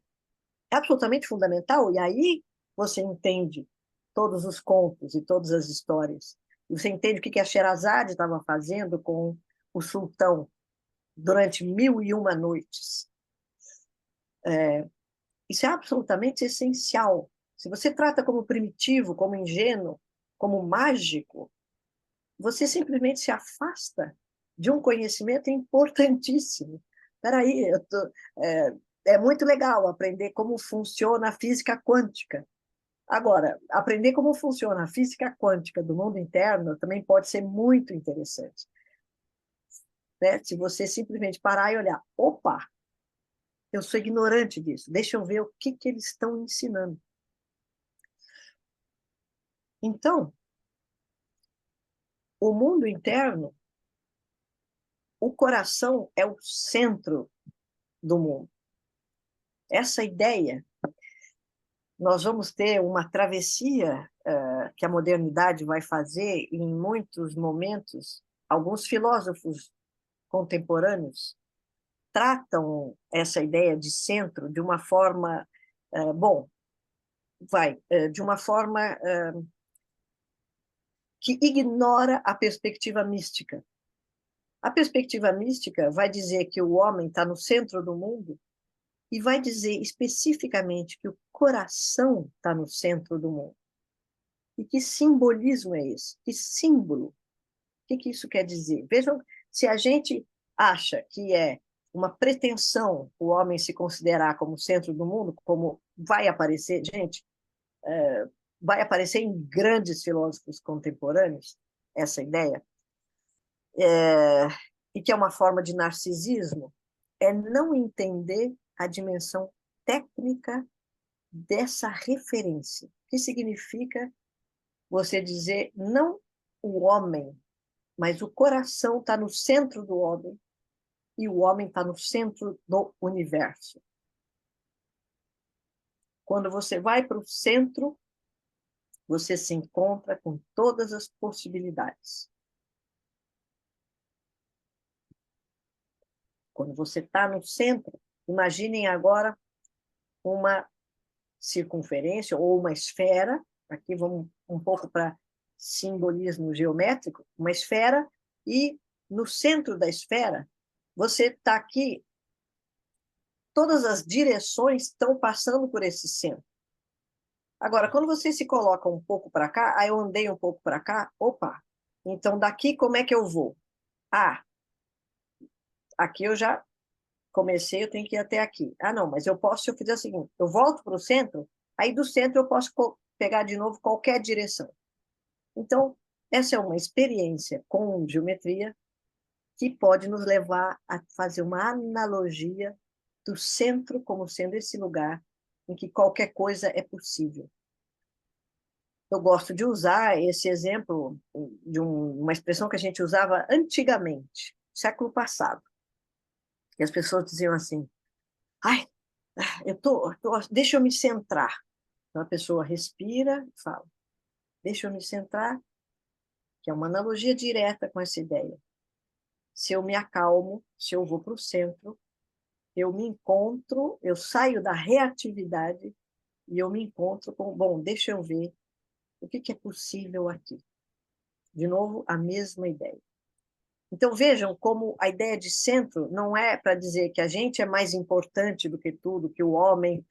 é absolutamente fundamental. E aí você entende todos os contos e todas as histórias. E você entende o que a Sherazade estava fazendo com o sultão durante 1001 noites. Isso é absolutamente essencial. Se você trata como primitivo, como ingênuo, como mágico, você simplesmente se afasta de um conhecimento importantíssimo. Espera aí, é muito legal aprender como funciona a física quântica. Agora, aprender como funciona a física quântica do mundo interno também pode ser muito interessante, né? Se você simplesmente parar e olhar, opa, eu sou ignorante disso, deixa eu ver o que eles estão ensinando. Então, o mundo interno, o coração é o centro do mundo. Essa ideia, nós vamos ter uma travessia que a modernidade vai fazer em muitos momentos. Alguns filósofos contemporâneos tratam essa ideia de centro de uma forma, de uma forma que ignora a perspectiva mística. A perspectiva mística vai dizer que o homem está no centro do mundo e vai dizer especificamente que o coração está no centro do mundo. E que simbolismo é esse? Que símbolo? O que isso quer dizer? Vejam, se a gente acha que é uma pretensão o homem se considerar como centro do mundo, como vai aparecer, gente, vai aparecer em grandes filósofos contemporâneos, essa ideia, e que é uma forma de narcisismo, é não entender a dimensão técnica dessa referência, que significa você dizer não o homem, mas o coração está no centro do homem e o homem está no centro do universo. Quando você vai para o centro, você se encontra com todas as possibilidades. Quando você está no centro, imaginem agora uma circunferência ou uma esfera, aqui vamos um pouco para simbolismo geométrico, uma esfera, e no centro da esfera, você está aqui, todas as direções estão passando por esse centro. Agora, quando você se coloca um pouco para cá, aí eu andei um pouco para cá, opa, então daqui como é que eu vou? Ah, aqui eu já comecei, eu tenho que ir até aqui. Ah, não, mas eu posso, se eu fizer o seguinte, eu volto para o centro, aí do centro eu posso pegar de novo qualquer direção. Então, essa é uma experiência com geometria que pode nos levar a fazer uma analogia do centro como sendo esse lugar em que qualquer coisa é possível. Eu gosto de usar esse exemplo de uma expressão que a gente usava antigamente, século passado. E as pessoas diziam assim, ai, deixa eu me centrar. Então a pessoa respira e fala, deixa eu me centrar, que é uma analogia direta com essa ideia. Se eu me acalmo, se eu vou para o centro, eu me encontro, eu saio da reatividade e eu me encontro com, bom, deixa eu ver o que é possível aqui. De novo, a mesma ideia. Então, vejam como a ideia de centro não é para dizer que a gente é mais importante do que tudo, que o homem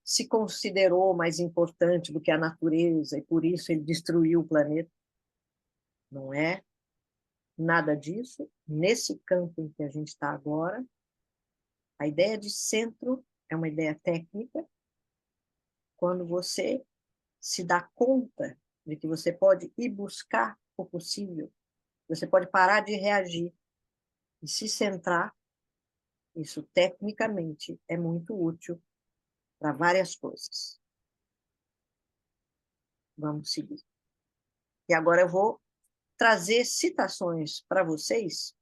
se considerou mais importante do que a natureza e por isso ele destruiu o planeta. Não é nada disso. Nesse campo em que a gente está agora, a ideia de centro é uma ideia técnica quando você se dá conta de que você pode ir buscar o possível, você pode parar de reagir e se centrar. Isso, tecnicamente, é muito útil para várias coisas. Vamos seguir. E agora eu vou trazer citações para vocês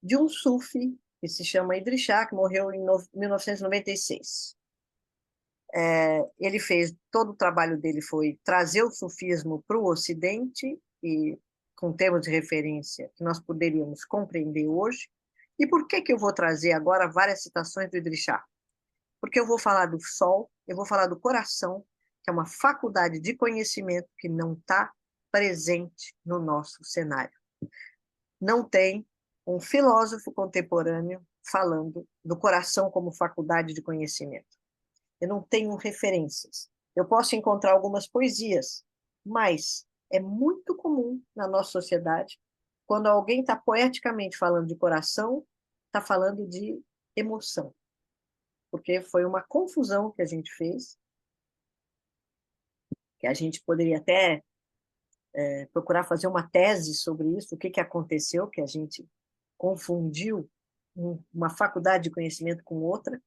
de um sufi que se chama Idris Shah, que morreu em 1996. Ele fez, todo o trabalho dele foi trazer o sufismo para o Ocidente, e com termos de referência que nós poderíamos compreender hoje. E por que eu vou trazer agora várias citações do Idris Shah? Porque eu vou falar do sol, eu vou falar do coração, que é uma faculdade de conhecimento que não está presente no nosso cenário. Não tem um filósofo contemporâneo falando do coração como faculdade de conhecimento. Eu não tenho referências. Eu posso encontrar algumas poesias, mas é muito comum na nossa sociedade, quando alguém está poeticamente falando de coração, está falando de emoção, porque foi uma confusão que a gente fez, que a gente poderia até procurar fazer uma tese sobre isso, o que aconteceu, que a gente confundiu uma faculdade de conhecimento com outra.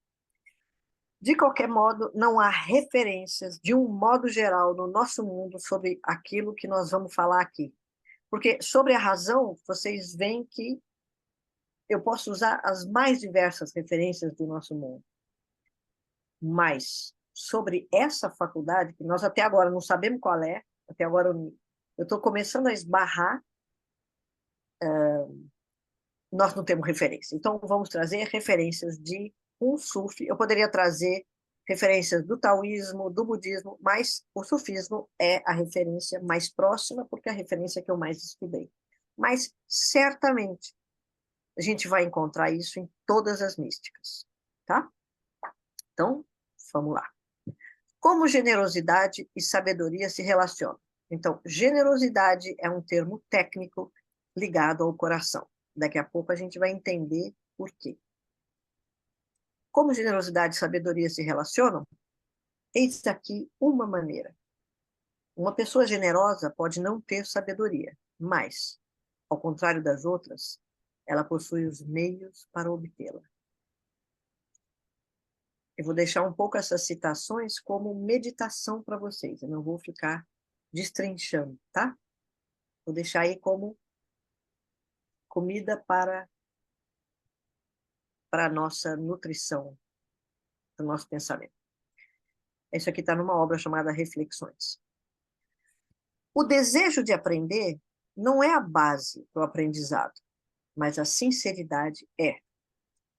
De qualquer modo, não há referências, de um modo geral, no nosso mundo sobre aquilo que nós vamos falar aqui. Porque sobre a razão, vocês veem que eu posso usar as mais diversas referências do nosso mundo. Mas sobre essa faculdade, que nós até agora não sabemos qual é, até agora eu estou começando a esbarrar, nós não temos referência. Então, vamos trazer referências de um sufi. Eu poderia trazer referências do taoísmo, do budismo, mas o sufismo é a referência mais próxima, porque é a referência que eu mais estudei. Mas, certamente, a gente vai encontrar isso em todas as místicas, tá? Então, vamos lá. Como generosidade e sabedoria se relacionam? Então, generosidade é um termo técnico ligado ao coração. Daqui a pouco a gente vai entender por quê. Como generosidade e sabedoria se relacionam? Eis aqui uma maneira. Uma pessoa generosa pode não ter sabedoria, mas, ao contrário das outras, ela possui os meios para obtê-la. Eu vou deixar um pouco essas citações como meditação para vocês. Eu não vou ficar destrinchando, tá? Vou deixar aí como comida para a nossa nutrição, para o nosso pensamento. Isso aqui está numa obra chamada Reflexões. O desejo de aprender não é a base para o aprendizado, mas a sinceridade é.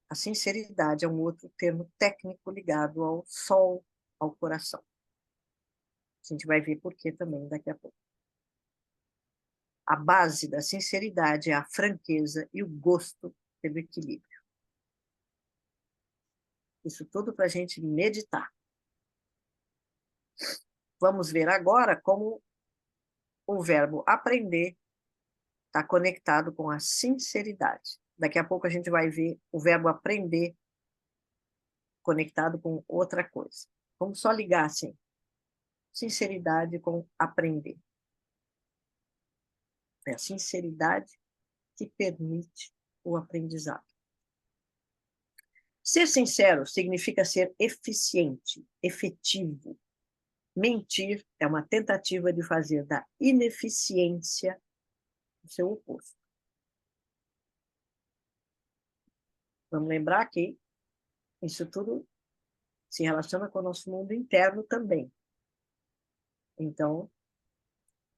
A sinceridade é um outro termo técnico ligado ao sol, ao coração. A gente vai ver por quê também daqui a pouco. A base da sinceridade é a franqueza e o gosto pelo equilíbrio. Isso tudo para a gente meditar. Vamos ver agora como o verbo aprender está conectado com a sinceridade. Daqui a pouco a gente vai ver o verbo aprender conectado com outra coisa. Vamos só ligar assim, sinceridade com aprender. É a sinceridade que permite o aprendizado. Ser sincero significa ser eficiente, efetivo. Mentir é uma tentativa de fazer da ineficiência o seu oposto. Vamos lembrar que isso tudo se relaciona com o nosso mundo interno também. Então,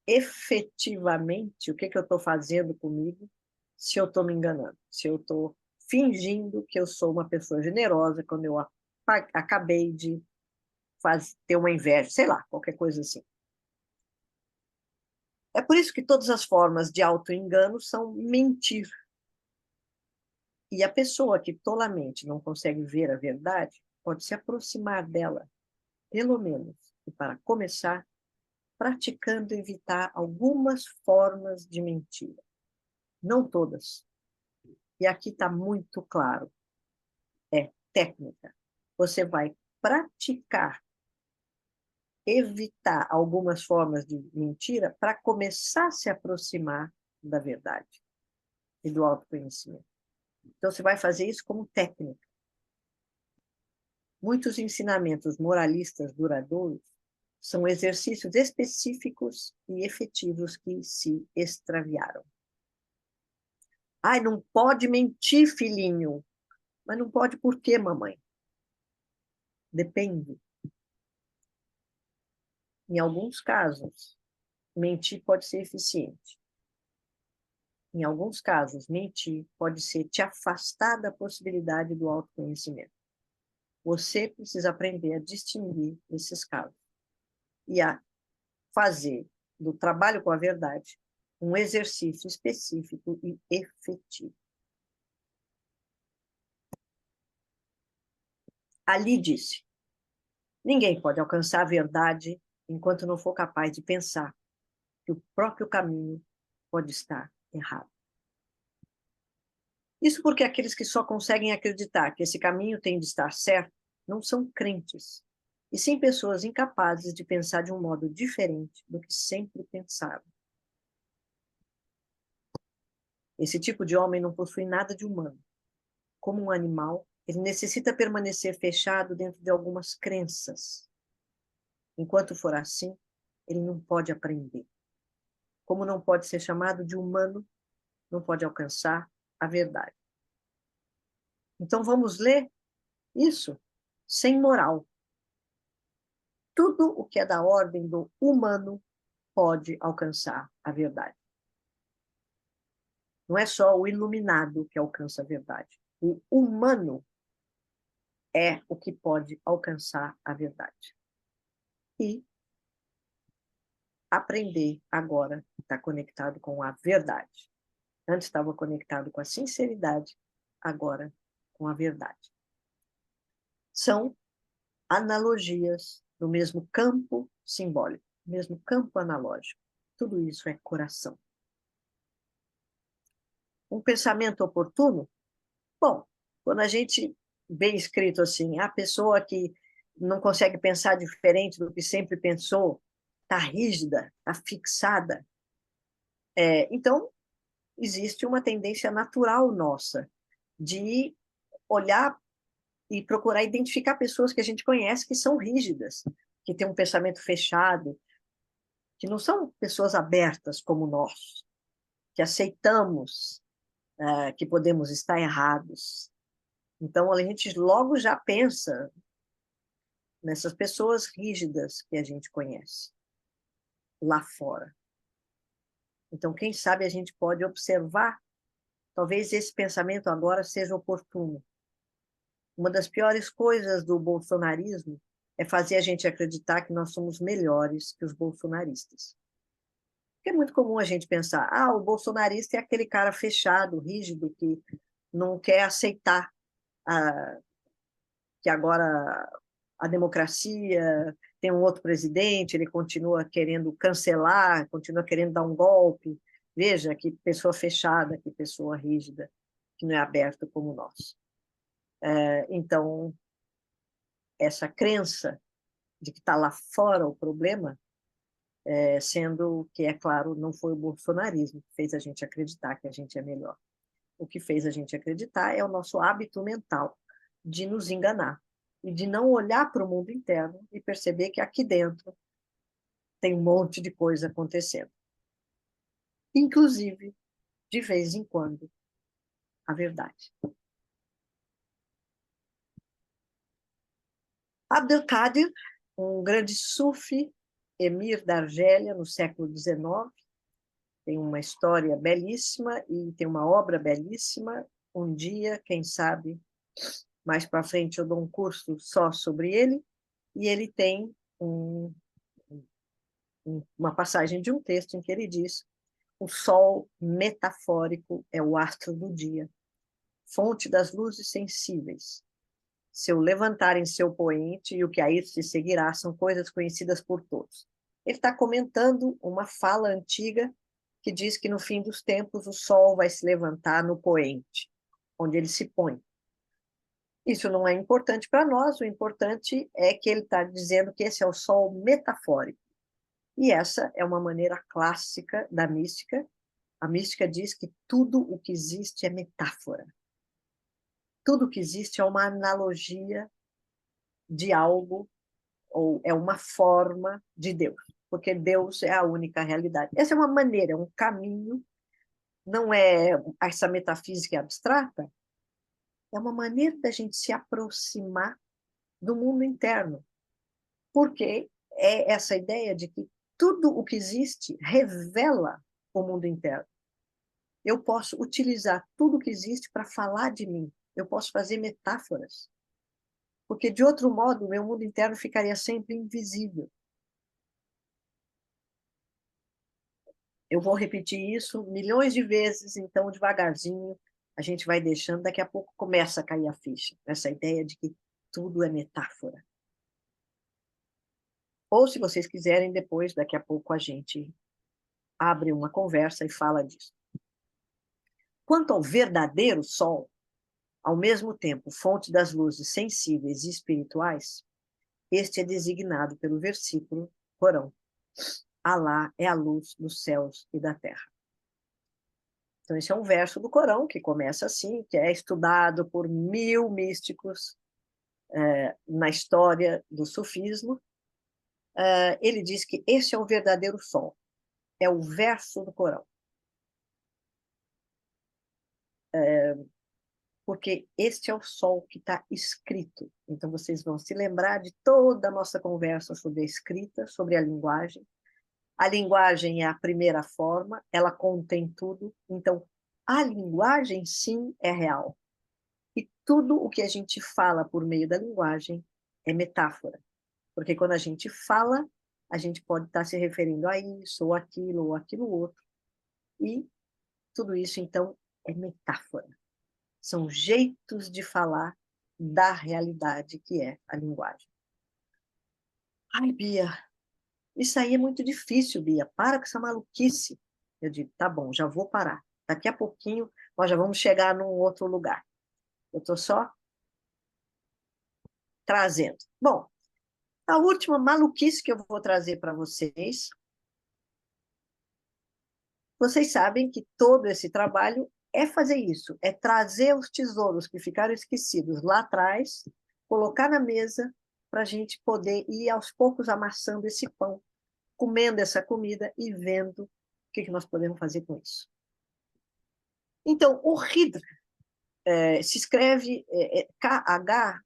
efetivamente, o que eu estou fazendo comigo se eu estou me enganando? Se eu estou fingindo que eu sou uma pessoa generosa quando eu acabei de ter uma inveja, sei lá, qualquer coisa assim. É por isso que todas as formas de auto-engano são mentir. E a pessoa que tolamente não consegue ver a verdade pode se aproximar dela, pelo menos, e para começar, praticando evitar algumas formas de mentira. Não todas. E aqui está muito claro. É técnica. Você vai praticar evitar algumas formas de mentira para começar a se aproximar da verdade e do autoconhecimento. Então, você vai fazer isso como técnica. Muitos ensinamentos moralistas duradouros são exercícios específicos e efetivos que se extraviaram. Ai, não pode mentir, filhinho. Mas não pode por quê, mamãe? Depende. Em alguns casos, mentir pode ser eficiente. Em alguns casos, mentir pode ser te afastar da possibilidade do autoconhecimento. Você precisa aprender a distinguir esses casos e a fazer do trabalho com a verdade um exercício específico e efetivo. Ali disse: ninguém pode alcançar a verdade enquanto não for capaz de pensar que o próprio caminho pode estar errado. Isso porque aqueles que só conseguem acreditar que esse caminho tem de estar certo não são crentes, e sim pessoas incapazes de pensar de um modo diferente do que sempre pensaram. Esse tipo de homem não possui nada de humano. Como um animal, ele necessita permanecer fechado dentro de algumas crenças. Enquanto for assim, ele não pode aprender. Como não pode ser chamado de humano, não pode alcançar a verdade. Então vamos ler isso sem moral. Tudo o que é da ordem do humano pode alcançar a verdade. Não é só o iluminado que alcança a verdade. O humano é o que pode alcançar a verdade. E aprender agora está conectado com a verdade. Antes estava conectado com a sinceridade, agora com a verdade. São analogias no mesmo campo simbólico, mesmo campo analógico. Tudo isso é coração. Um pensamento oportuno? Bom, quando a gente vê escrito assim, a pessoa que não consegue pensar diferente do que sempre pensou, está rígida, está fixada. Então, existe uma tendência natural nossa de olhar e procurar identificar pessoas que a gente conhece que são rígidas, que têm um pensamento fechado, que não são pessoas abertas como nós, que aceitamos que podemos estar errados. Então, a gente logo já pensa nessas pessoas rígidas que a gente conhece lá fora. Então, quem sabe a gente pode observar, talvez esse pensamento agora seja oportuno. Uma das piores coisas do bolsonarismo é fazer a gente acreditar que nós somos melhores que os bolsonaristas. Porque é muito comum a gente pensar, o bolsonarista é aquele cara fechado, rígido, que não quer aceitar que agora a democracia tem um outro presidente, ele continua querendo cancelar, continua querendo dar um golpe. Veja que pessoa fechada, que pessoa rígida, que não é aberta como nós. Então, essa crença de que está lá fora o problema, sendo que, é claro, não foi o bolsonarismo que fez a gente acreditar que a gente é melhor. O que fez a gente acreditar é o nosso hábito mental de nos enganar e de não olhar para o mundo interno e perceber que aqui dentro tem um monte de coisa acontecendo. Inclusive, de vez em quando, a verdade. Abdelkader, um grande sufi, emir da Argélia, no século XIX, tem uma história belíssima e tem uma obra belíssima. Um dia, quem sabe, mais para frente eu dou um curso só sobre ele, e ele tem uma passagem de um texto em que ele diz: o sol metafórico é o astro do dia, fonte das luzes sensíveis. Seu levantar em seu poente e o que a isso se seguirá são coisas conhecidas por todos. Ele está comentando uma fala antiga que diz que no fim dos tempos o sol vai se levantar no poente, onde ele se põe. Isso não é importante para nós, o importante é que ele está dizendo que esse é o sol metafórico. E essa é uma maneira clássica da mística. A mística diz que tudo o que existe é metáfora. Tudo o que existe é uma analogia de algo, ou é uma forma de Deus, porque Deus é a única realidade. Essa é uma maneira, é um caminho, não é essa metafísica abstrata, é uma maneira da gente se aproximar do mundo interno, porque é essa ideia de que tudo o que existe revela o mundo interno. Eu posso utilizar tudo o que existe para falar de mim, eu posso fazer metáforas, porque de outro modo o meu mundo interno ficaria sempre invisível. Eu vou repetir isso milhões de vezes, então devagarzinho a gente vai deixando, daqui a pouco começa a cair a ficha, essa ideia de que tudo é metáfora. Ou se vocês quiserem, depois, daqui a pouco a gente abre uma conversa e fala disso. Quanto ao verdadeiro sol, ao mesmo tempo fonte das luzes sensíveis e espirituais, este é designado pelo versículo Corão. Alá é a luz dos céus e da terra. Então, esse é um verso do Corão que começa assim, que é estudado por 1000 místicos na história do sufismo. Ele diz que esse é o verdadeiro sol, é o verso do Corão. Porque este é o sol que está escrito. Então, vocês vão se lembrar de toda a nossa conversa sobre a escrita, sobre a linguagem. A linguagem é a primeira forma, ela contém tudo. Então, a linguagem, sim, é real. E tudo o que a gente fala por meio da linguagem é metáfora. Porque quando a gente fala, a gente pode estar se referindo a isso, ou aquilo outro. E tudo isso, então, é metáfora. São jeitos de falar da realidade que é a linguagem. Ai, Bia, isso aí é muito difícil, Bia. Para com essa maluquice. Eu digo, tá bom, já vou parar. Daqui a pouquinho nós já vamos chegar num outro lugar. Eu estou só trazendo. Bom, a última maluquice que eu vou trazer para vocês sabem que todo esse trabalho é fazer isso, é trazer os tesouros que ficaram esquecidos lá atrás, colocar na mesa para a gente poder ir aos poucos amassando esse pão, comendo essa comida e vendo o que nós podemos fazer com isso. Então, o Hidr se escreve KH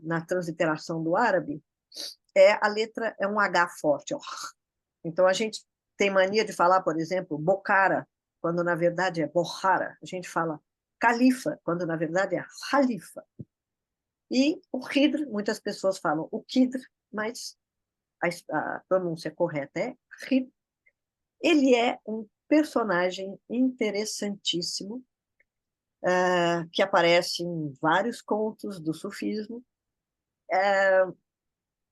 na transliteração do árabe, a letra é um H forte. Ó. Então, a gente tem mania de falar, por exemplo, Bocara, quando na verdade é Bohara. A gente fala Califa, quando na verdade é Khalifa. E o Hidr, muitas pessoas falam o Kidr, mas a pronúncia correta é Hidr. Ele é um personagem interessantíssimo, que aparece em vários contos do sufismo.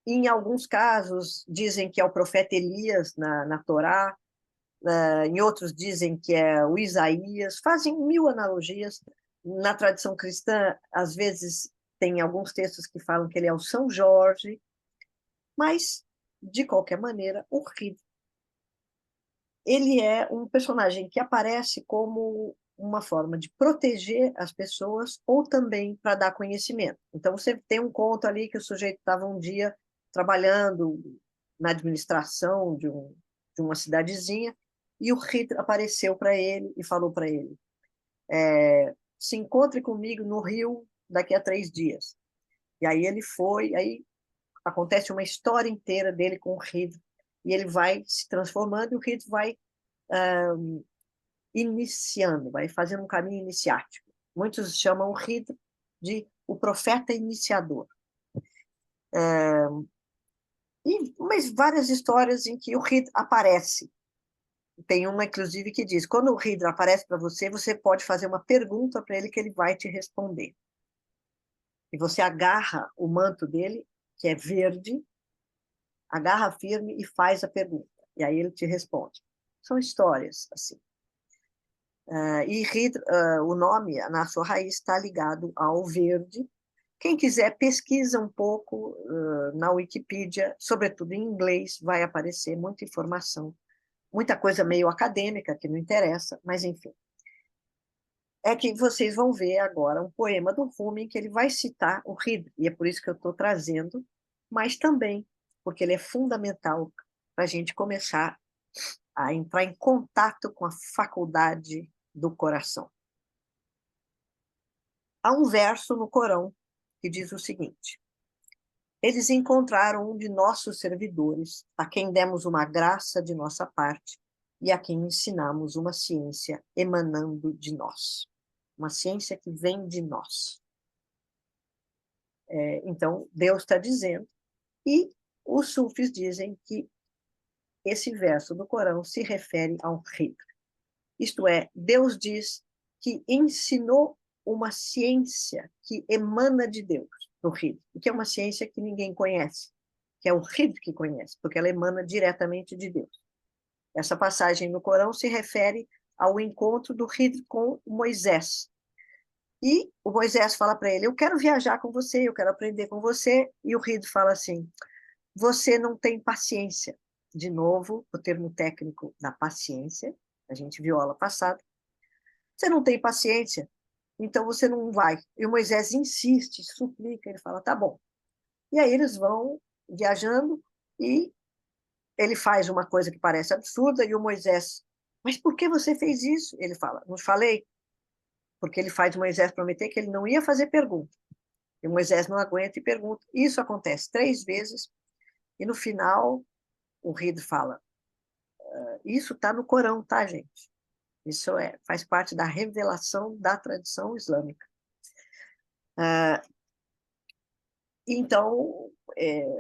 Em alguns casos, dizem que é o profeta Elias na Torá, em outros dizem que é o Isaías, fazem 1000 analogias. Na tradição cristã, às vezes, tem alguns textos que falam que ele é o São Jorge, mas, de qualquer maneira, o Hidr, ele é um personagem que aparece como uma forma de proteger as pessoas ou também para dar conhecimento. Então, você tem um conto ali que o sujeito estava um dia trabalhando na administração de uma cidadezinha e o Hidr apareceu para ele e falou para ele, se encontre comigo no rio daqui a 3 dias. E aí ele foi, aí acontece uma história inteira dele com o Hidr, e ele vai se transformando e o Hidr vai iniciando, vai fazendo um caminho iniciático. Muitos chamam o Hidr de o profeta iniciador. Mas várias histórias em que o Hidr aparece. Tem uma, inclusive, que diz, quando o Hidr aparece para você, você pode fazer uma pergunta para ele que ele vai te responder. E você agarra o manto dele, que é verde, agarra firme e faz a pergunta. E aí ele te responde. São histórias, assim. E Hidr, o nome, na sua raiz, está ligado ao verde, Quem quiser, pesquisa um pouco na Wikipedia, sobretudo em inglês, vai aparecer muita informação, muita coisa meio acadêmica, que não interessa, mas enfim. É que vocês vão ver agora um poema do Rumi em que ele vai citar o Hridaya, e é por isso que eu estou trazendo, mas também porque ele é fundamental para a gente começar a entrar em contato com a faculdade do coração. Há um verso no Corão que diz o seguinte: eles encontraram um de nossos servidores, a quem demos uma graça de nossa parte e a quem ensinamos uma ciência emanando de nós. Uma ciência que vem de nós. Então, Deus está dizendo, e os sufis dizem que esse verso do Corão se refere ao Hridaya. Isto é, Deus diz que ensinou uma ciência que emana de Deus, do Hridaya, que é uma ciência que ninguém conhece, que é o Hridaya que conhece, porque ela emana diretamente de Deus. Essa passagem no Corão se refere ao encontro do Hridaya com Moisés. E o Moisés fala para ele: eu quero viajar com você, eu quero aprender com você. E o Hridaya fala assim: você não tem paciência. De novo, o termo técnico da paciência, a gente viu aula passada. Você não tem paciência, então você não vai. E o Moisés insiste, suplica, ele fala: tá bom. E aí eles vão viajando e ele faz uma coisa que parece absurda e o Moisés: mas por que você fez isso? Ele fala: não falei? Porque ele faz o Moisés prometer que ele não ia fazer pergunta. E o Moisés não aguenta e pergunta. Isso acontece 3 vezes e no final o Hridaya fala: isso está no Corão, tá, gente? Isso faz parte da revelação da tradição islâmica. Então,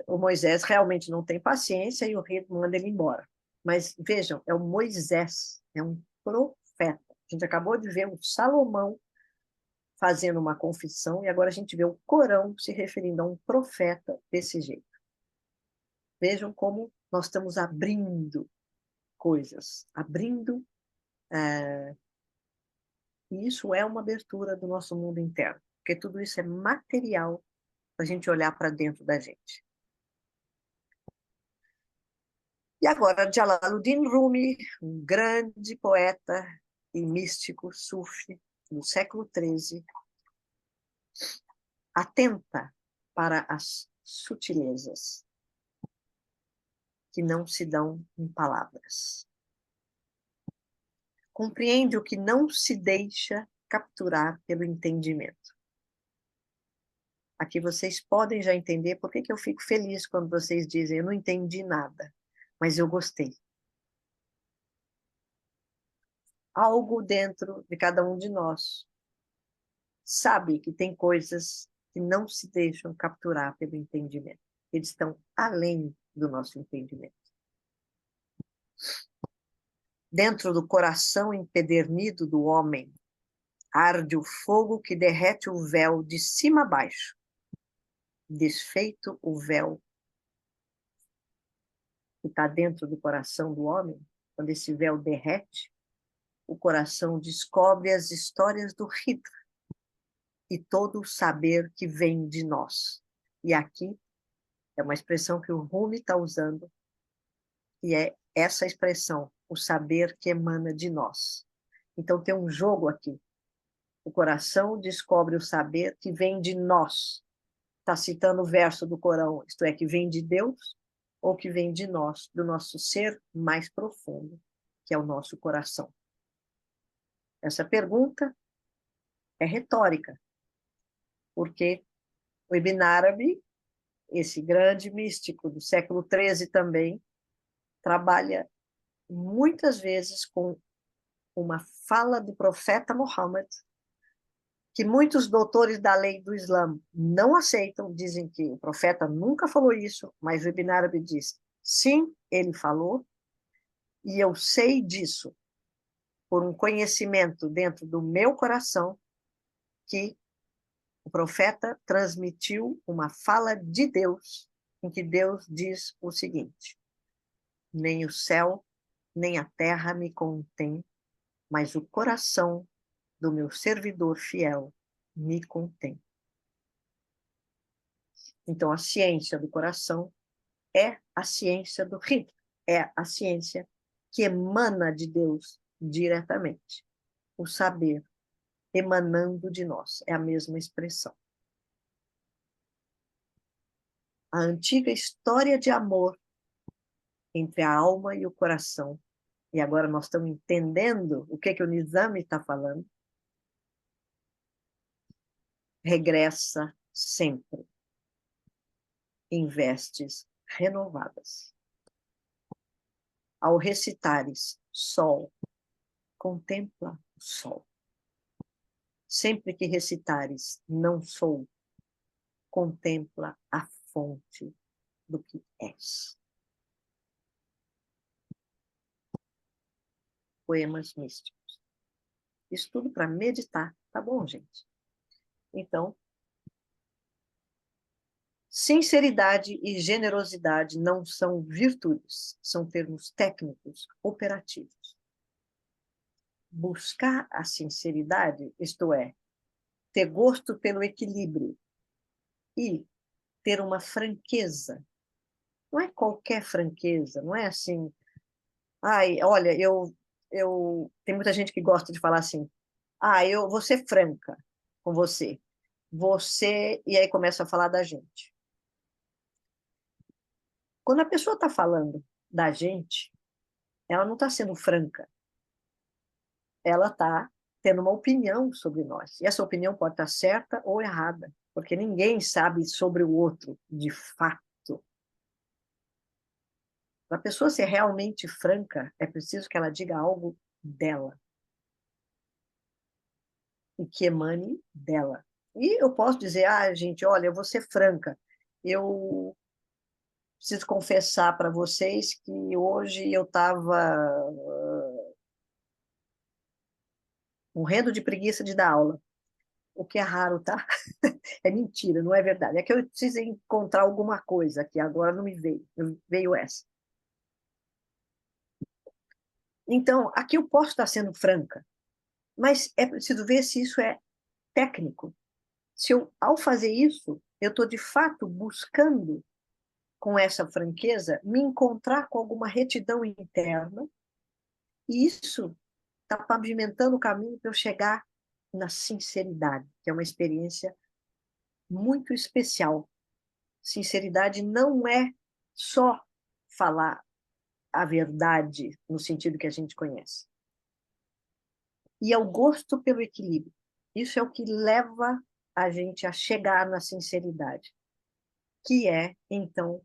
o Moisés realmente não tem paciência e o Hridaya manda ele embora. Mas vejam, é o Moisés, é um profeta. A gente acabou de ver o Salomão fazendo uma confissão e agora a gente vê o Corão se referindo a um profeta desse jeito. Vejam como nós estamos abrindo coisas, abrindo, e isso é uma abertura do nosso mundo interno, porque tudo isso é material para a gente olhar para dentro da gente. E agora, Jalaluddin Rumi, um grande poeta e místico sufi do século XIII, atenta para as sutilezas que não se dão em palavras. Compreende o que não se deixa capturar pelo entendimento. Aqui vocês podem já entender por que eu fico feliz quando vocês dizem: eu não entendi nada, mas eu gostei. Algo dentro de cada um de nós sabe que tem coisas que não se deixam capturar pelo entendimento. Eles estão além do nosso entendimento. Dentro do coração empedernido do homem, arde o fogo que derrete o véu de cima a baixo. Desfeito o véu que está dentro do coração do homem, quando esse véu derrete, o coração descobre as histórias do Hridaya e todo o saber que vem de nós. E aqui é uma expressão que o Rumi está usando, e é essa expressão, o saber que emana de nós. Então tem um jogo aqui. O coração descobre o saber que vem de nós. Está citando o verso do Corão, isto é, que vem de Deus ou que vem de nós, do nosso ser mais profundo, que é o nosso coração. Essa pergunta é retórica, porque o Ibn Arabi, esse grande místico do século XIII também, trabalha muitas vezes com uma fala do profeta Muhammad, que muitos doutores da lei do Islã não aceitam, dizem que o profeta nunca falou isso, mas o Ibn Arabi diz: sim, ele falou, e eu sei disso por um conhecimento dentro do meu coração, que o profeta transmitiu uma fala de Deus, em que Deus diz o seguinte: nem o céu, nem a terra me contém, mas o coração do meu servidor fiel me contém. Então, a ciência do coração é a ciência do Hri, é a ciência que emana de Deus diretamente. O saber emanando de nós, é a mesma expressão. A antiga história de amor entre a alma e o coração, e agora nós estamos entendendo o que o Nizami está falando, regressa sempre em vestes renovadas. Ao recitares sol, contempla o sol. Sempre que recitares não sou, contempla a fonte do que és. Poemas místicos. Isso tudo para meditar, tá bom, gente? Então, sinceridade e generosidade não são virtudes, são termos técnicos, operativos. Buscar a sinceridade, isto é, ter gosto pelo equilíbrio e ter uma franqueza. Não é qualquer franqueza, não é assim, ai, olha, tem muita gente que gosta de falar assim, eu vou ser franca com você. E aí começa a falar da gente. Quando a pessoa está falando da gente, ela não está sendo franca, ela está tendo uma opinião sobre nós. E essa opinião pode estar certa ou errada, porque ninguém sabe sobre o outro de fato. Para a pessoa ser realmente franca, é preciso que ela diga algo dela e que emane dela. E eu posso dizer, gente, olha, eu vou ser franca. Eu preciso confessar para vocês que hoje eu estava morrendo de preguiça de dar aula. O que é raro, tá? É mentira, não é verdade. É que eu preciso encontrar alguma coisa que agora não me veio. Veio essa. Então, aqui eu posso estar sendo franca, mas é preciso ver se isso é técnico. Se eu, ao fazer isso, eu estou de fato buscando, com essa franqueza, me encontrar com alguma retidão interna, e isso está pavimentando o caminho para eu chegar na sinceridade, que é uma experiência muito especial. Sinceridade não é só falar a verdade no sentido que a gente conhece. E é o gosto pelo equilíbrio. Isso é o que leva a gente a chegar na sinceridade, que é, então,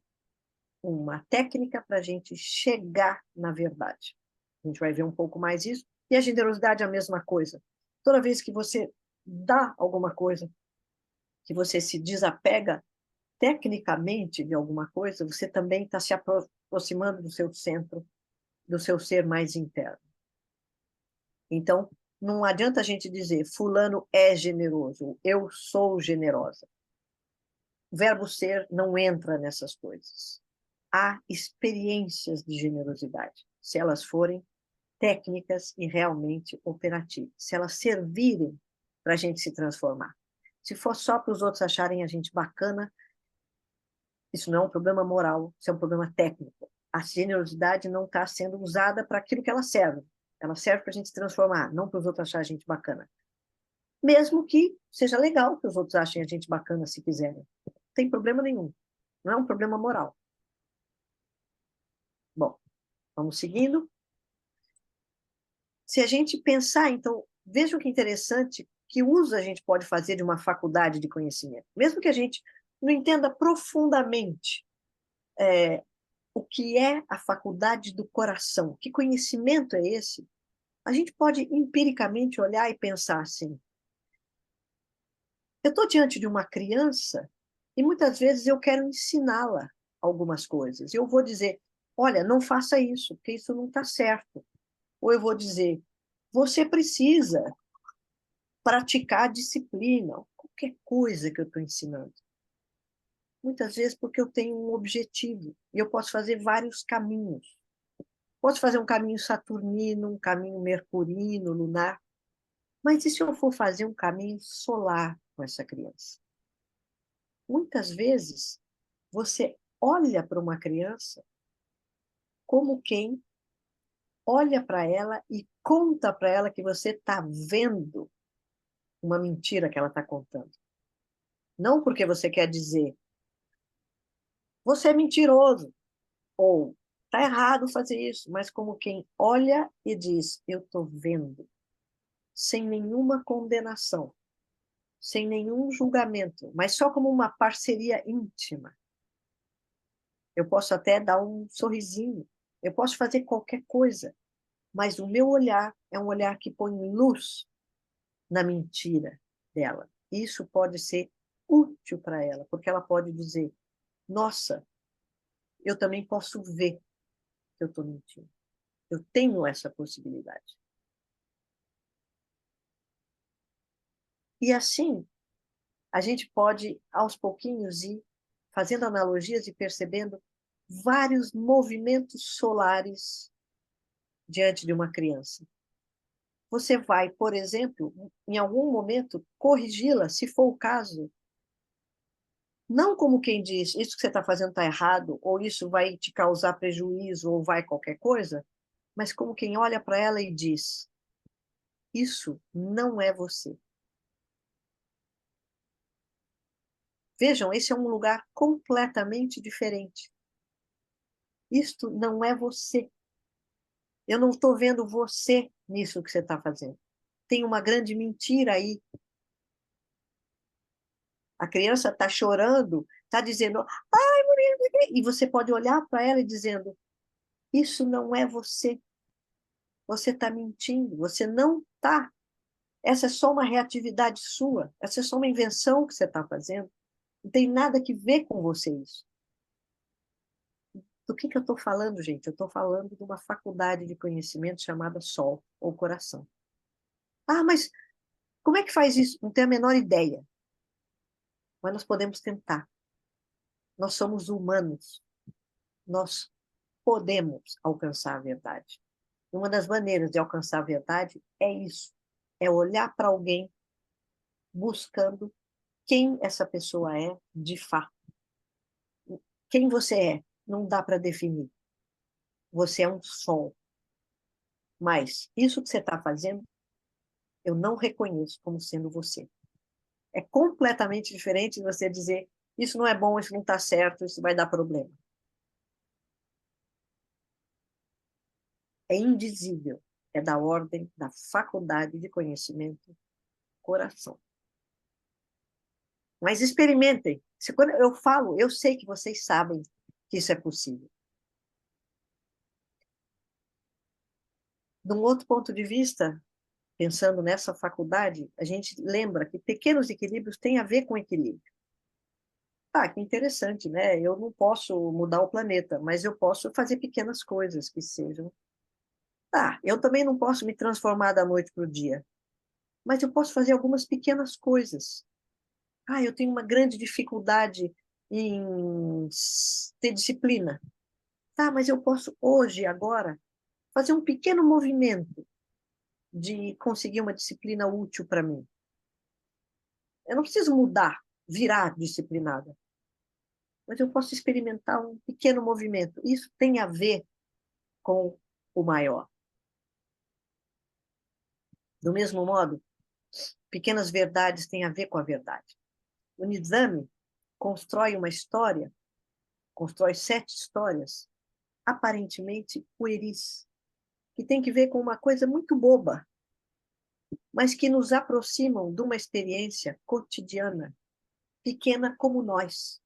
uma técnica para a gente chegar na verdade. A gente vai ver um pouco mais isso. E a generosidade é a mesma coisa. Toda vez que você dá alguma coisa, que você se desapega tecnicamente de alguma coisa, você também está se aproximando do seu centro, do seu ser mais interno. Então, não adianta a gente dizer fulano é generoso, eu sou generosa. O verbo ser não entra nessas coisas. Há experiências de generosidade, se elas forem técnicas e realmente operativas, se elas servirem para a gente se transformar. Se for só para os outros acharem a gente bacana, isso não é um problema moral, isso é um problema técnico. A generosidade não está sendo usada para aquilo que ela serve. Ela serve para a gente se transformar, não para os outros acharem a gente bacana. Mesmo que seja legal que os outros achem a gente bacana se quiserem. Não tem problema nenhum. Não é um problema moral. Bom, vamos seguindo. Se a gente pensar, então, veja que interessante, que uso a gente pode fazer de uma faculdade de conhecimento. Mesmo que a gente não entenda profundamente o que é a faculdade do coração, que conhecimento é esse, a gente pode empiricamente olhar e pensar assim, eu estou diante de uma criança e muitas vezes eu quero ensiná-la algumas coisas. Eu vou dizer, olha, não faça isso, porque isso não está certo. Ou eu vou dizer, você precisa praticar disciplina, qualquer coisa que eu estou ensinando. Muitas vezes porque eu tenho um objetivo e eu posso fazer vários caminhos. Posso fazer um caminho saturnino, um caminho mercurino, lunar, mas e se eu for fazer um caminho solar com essa criança? Muitas vezes, você olha para uma criança como quem olha para ela e conta para ela que você está vendo uma mentira que ela está contando. Não porque você quer dizer, você é mentiroso, ou está errado fazer isso, mas como quem olha e diz, eu estou vendo, sem nenhuma condenação, sem nenhum julgamento, mas só como uma parceria íntima. Eu posso até dar um sorrisinho, eu posso fazer qualquer coisa, mas o meu olhar é um olhar que põe luz na mentira dela. Isso pode ser útil para ela, porque ela pode dizer: nossa, eu também posso ver que eu estou mentindo. Eu tenho essa possibilidade. E assim, a gente pode, aos pouquinhos, ir fazendo analogias e percebendo vários movimentos solares diante de uma criança. Você vai, por exemplo, em algum momento, corrigi-la, se for o caso, não como quem diz, isso que você está fazendo está errado, ou isso vai te causar prejuízo, ou vai qualquer coisa, mas como quem olha para ela e diz, isso não é você. Vejam, esse é um lugar completamente diferente. Isto não é você. Eu não estou vendo você nisso que você está fazendo. Tem uma grande mentira aí. A criança está chorando, está dizendo, ai, e você pode olhar para ela e dizendo, isso não é você. Você está mentindo, você não está. Essa é só uma reatividade sua, essa é só uma invenção que você está fazendo. Não tem nada que ver com você isso. Do que eu estou falando, gente? Eu estou falando de uma faculdade de conhecimento chamada Sol, ou coração. Ah, mas como é que faz isso? Não tenho a menor ideia. Mas nós podemos tentar. Nós somos humanos. Nós podemos alcançar a verdade. Uma das maneiras de alcançar a verdade é isso. É olhar para alguém buscando quem essa pessoa é de fato. Quem você é, não dá para definir. Você é um sol. Mas isso que você está fazendo, eu não reconheço como sendo você. É completamente diferente de você dizer isso não é bom, isso não está certo, isso vai dar problema. É indizível. É da ordem da faculdade de conhecimento coração. Mas experimentem. Quando eu falo, eu sei que vocês sabem que isso é possível. De um outro ponto de vista, pensando nessa faculdade, a gente lembra que pequenos equilíbrios têm a ver com equilíbrio. Ah, que interessante, né? Eu não posso mudar o planeta, mas eu posso fazer pequenas coisas que sejam. Ah, eu também não posso me transformar da noite para o dia, mas eu posso fazer algumas pequenas coisas. Ah, eu tenho uma grande dificuldade em ter disciplina. Tá, mas eu posso hoje, agora, fazer um pequeno movimento de conseguir uma disciplina útil para mim. Eu não preciso mudar, virar disciplinada, mas eu posso experimentar um pequeno movimento. Isso tem a ver com o maior. Do mesmo modo, pequenas verdades têm a ver com a verdade. O Nizami constrói uma história, constrói 7 histórias, aparentemente pueris, que tem que ver com uma coisa muito boba, mas que nos aproximam de uma experiência cotidiana, pequena como nós.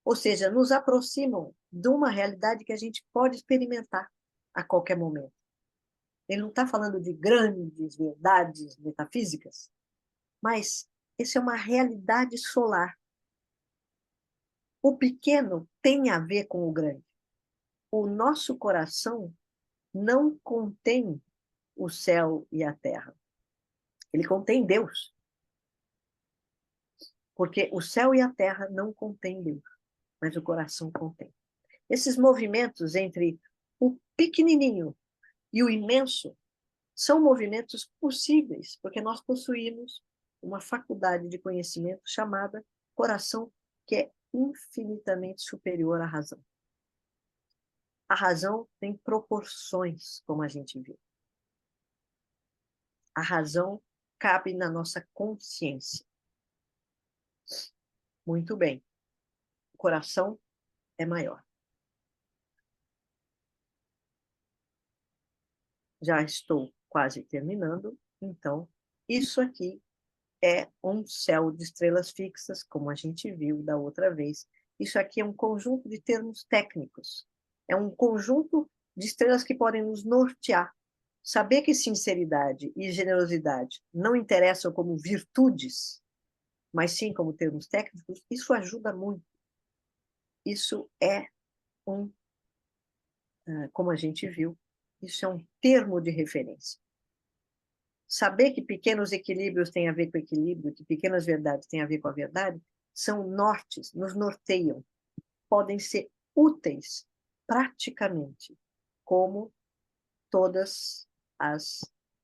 Ou seja, nos aproximam de uma realidade que a gente pode experimentar a qualquer momento. Ele não está falando de grandes verdades metafísicas, mas isso é uma realidade solar. O pequeno tem a ver com o grande. O nosso coração não contém o céu e a terra. Ele contém Deus. Porque o céu e a terra não contêm Deus, mas o coração contém. Esses movimentos entre o pequenininho e o imenso são movimentos possíveis, porque nós possuímos uma faculdade de conhecimento chamada coração que é infinitamente superior à razão. A razão tem proporções, como a gente viu. A razão cabe na nossa consciência. Muito bem. O coração é maior. Já estou quase terminando, então, isso aqui é um céu de estrelas fixas, como a gente viu da outra vez. Isso aqui é um conjunto de termos técnicos. É um conjunto de estrelas que podem nos nortear. Saber que sinceridade e generosidade não interessam como virtudes, mas sim como termos técnicos, isso ajuda muito. Isso é como a gente viu, isso é um termo de referência. Saber que pequenos equilíbrios têm a ver com equilíbrio, que pequenas verdades têm a ver com a verdade, são nortes, nos norteiam. Podem ser úteis praticamente, como todas as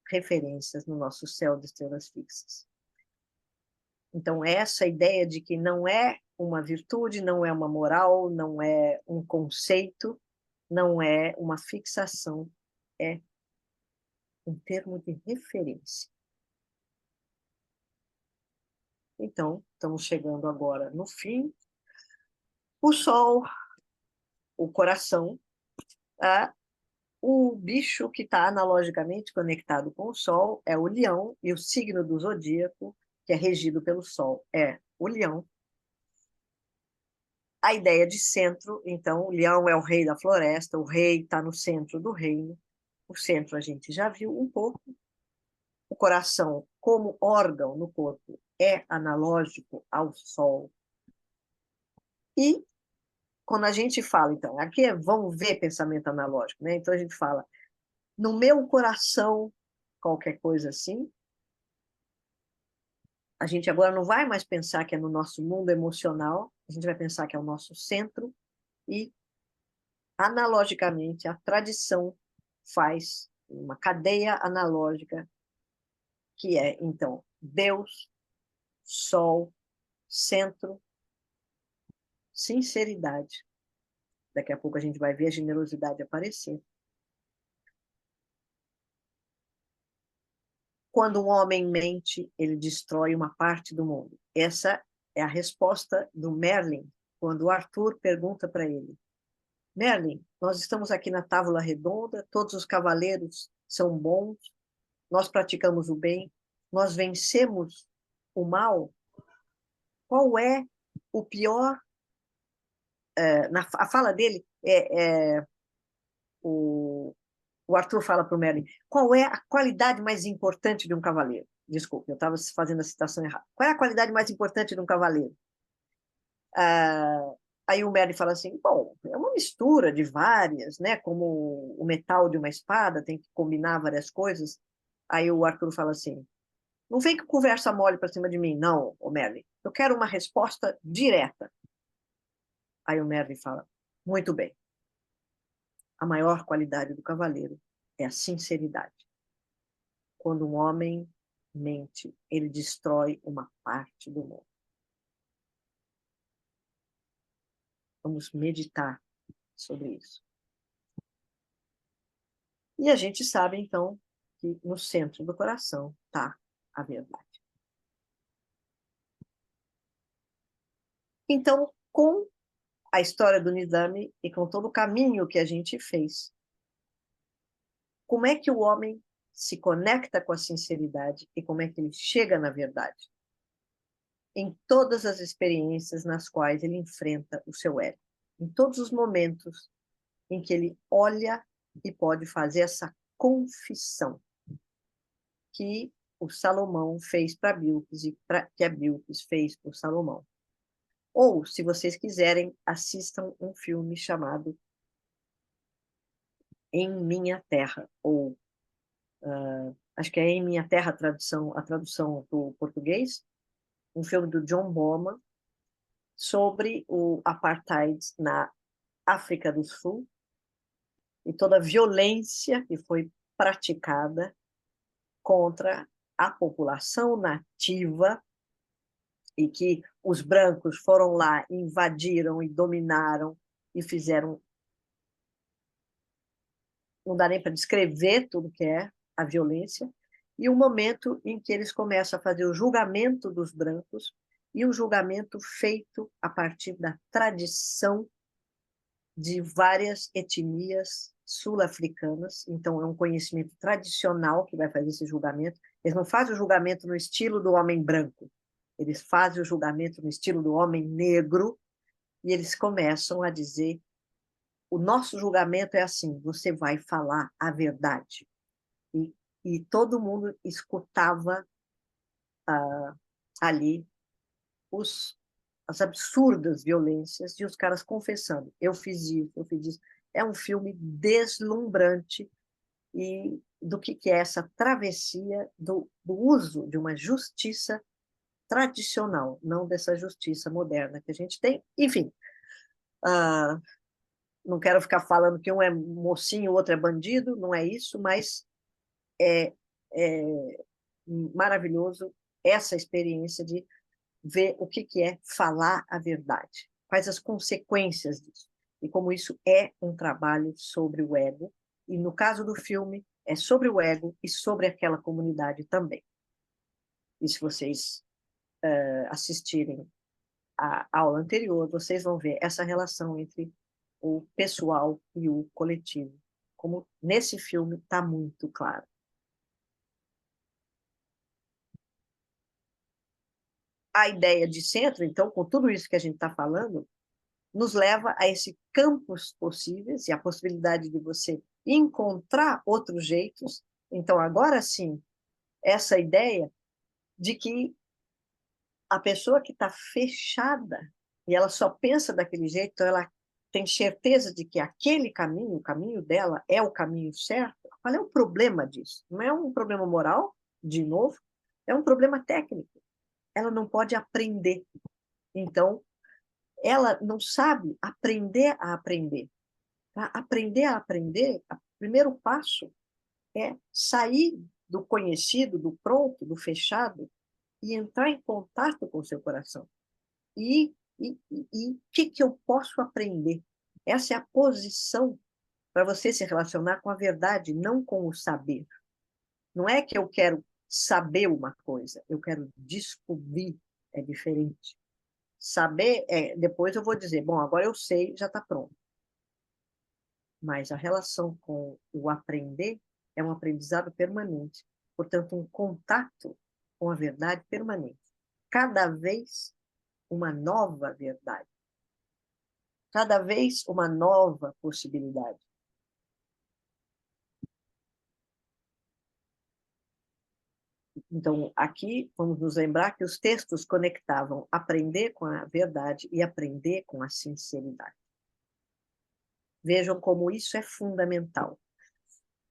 referências no nosso céu de estrelas fixas. Então, essa ideia de que não é uma virtude, não é uma moral, não é um conceito, não é uma fixação, é um termo de referência. Então, estamos chegando agora no fim. O Sol, o coração, o bicho que está analogicamente conectado com o Sol é o Leão, e o signo do zodíaco, que é regido pelo Sol, é o Leão. A ideia de centro, então, o Leão é o rei da floresta, o rei está no centro do reino. O centro a gente já viu um pouco. O coração, como órgão no corpo, é analógico ao Sol. E quando a gente fala, então, aqui vamos ver pensamento analógico, né? Então a gente fala, no meu coração, qualquer coisa assim, a gente agora não vai mais pensar que é no nosso mundo emocional, a gente vai pensar que é o nosso centro, e analogicamente a tradição faz uma cadeia analógica, que é, então, Deus, Sol, centro, sinceridade. Daqui a pouco a gente vai ver a generosidade aparecer. Quando um homem mente, ele destrói uma parte do mundo. Essa é a resposta do Merlin, quando o Arthur pergunta para ele: Merlin, nós estamos aqui na Távola Redonda, todos os cavaleiros são bons, nós praticamos o bem, nós vencemos o mal. Qual é o pior? A fala dele o Arthur fala para o Merlin: qual é a qualidade mais importante de um cavaleiro? Desculpe, eu estava fazendo a citação errada. Qual é a qualidade mais importante de um cavaleiro? Aí o Merlin fala assim: bom, é uma mistura de várias, né? Como o metal de uma espada, tem que combinar várias coisas. Aí o Arthur fala assim: não vem com conversa mole para cima de mim, não, o Merlin. Eu quero uma resposta direta. Aí o Merlin fala: muito bem. A maior qualidade do cavaleiro é a sinceridade. Quando um homem mente, ele destrói uma parte do mundo. Vamos meditar sobre isso. E a gente sabe, então, que no centro do coração está a verdade. Então, com a história do Nidame e com todo o caminho que a gente fez, como é que o homem se conecta com a sinceridade e como é que ele chega na verdade? Em todas as experiências nas quais ele enfrenta o seu ego. Em todos os momentos em que ele olha e pode fazer essa confissão que o Salomão fez para Bilquis e que a Bilquis fez para o Salomão. Ou, se vocês quiserem, assistam um filme chamado Em Minha Terra, ou acho que é Em Minha Terra a tradução do português, um filme do John Bowman sobre o apartheid na África do Sul e toda a violência que foi praticada contra a população nativa e que os brancos foram lá, invadiram e dominaram e fizeram. Não dá nem para descrever tudo que é a violência, e o momento em que eles começam a fazer o julgamento dos brancos, e um julgamento feito a partir da tradição de várias etnias sul-africanas. Então, é um conhecimento tradicional que vai fazer esse julgamento. Eles não fazem o julgamento no estilo do homem branco, eles fazem o julgamento no estilo do homem negro, e eles começam a dizer: o nosso julgamento é assim, você vai falar a verdade. E, e todo mundo escutava ali as absurdas violências e os caras confessando: eu fiz isso, eu fiz isso. É um filme deslumbrante e do que é essa travessia do uso de uma justiça tradicional, não dessa justiça moderna que a gente tem. Enfim, não quero ficar falando que um é mocinho, o outro é bandido, não é isso, mas é maravilhoso essa experiência de ver o que é falar a verdade, quais as consequências disso, e como isso é um trabalho sobre o ego, e no caso do filme, é sobre o ego e sobre aquela comunidade também. E se vocês assistirem à aula anterior, vocês vão ver essa relação entre o pessoal e o coletivo, como nesse filme está muito claro. A ideia de centro, então, com tudo isso que a gente está falando, nos leva a esse campos possíveis e a possibilidade de você encontrar outros jeitos. Então, agora sim, essa ideia de que a pessoa que está fechada e ela só pensa daquele jeito, então ela tem certeza de que aquele caminho, o caminho dela, é o caminho certo. Qual é o problema disso? Não é um problema moral, de novo, é um problema técnico. Ela não pode aprender. Então, ela não sabe aprender a aprender. Para aprender a aprender, o primeiro passo é sair do conhecido, do pronto, do fechado, e entrar em contato com o seu coração. E o que eu posso aprender? Essa é a posição para você se relacionar com a verdade, não com o saber. Não é que eu quero saber uma coisa, eu quero descobrir, é diferente. Saber, depois eu vou dizer, bom, agora eu sei, já está pronto. Mas a relação com o aprender é um aprendizado permanente, portanto, um contato com a verdade permanente. Cada vez uma nova verdade, cada vez uma nova possibilidade. Então, aqui vamos nos lembrar que os textos conectavam aprender com a verdade e aprender com a sinceridade. Vejam como isso é fundamental.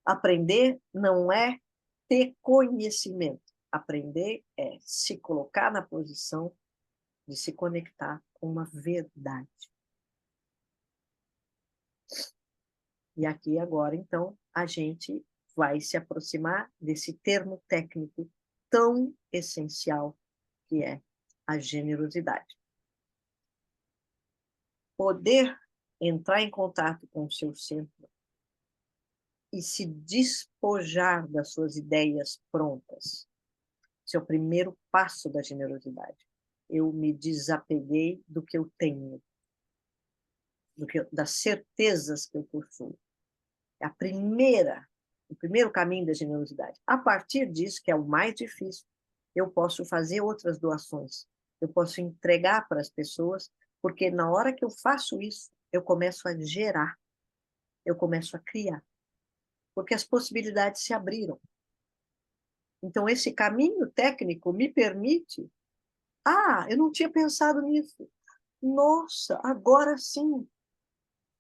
Aprender não é ter conhecimento. Aprender é se colocar na posição de se conectar com uma verdade. E aqui agora, então, a gente vai se aproximar desse termo técnico tão essencial que é a generosidade. Poder entrar em contato com o seu centro e se despojar das suas ideias prontas. Esse é o primeiro passo da generosidade. Eu me desapeguei do que eu tenho, das certezas que eu possuo. É o primeiro caminho da generosidade. A partir disso, que é o mais difícil, eu posso fazer outras doações. Eu posso entregar para as pessoas, porque na hora que eu faço isso, eu começo a gerar, eu começo a criar, porque as possibilidades se abriram. Então, esse caminho técnico me permite... eu não tinha pensado nisso. Nossa, agora sim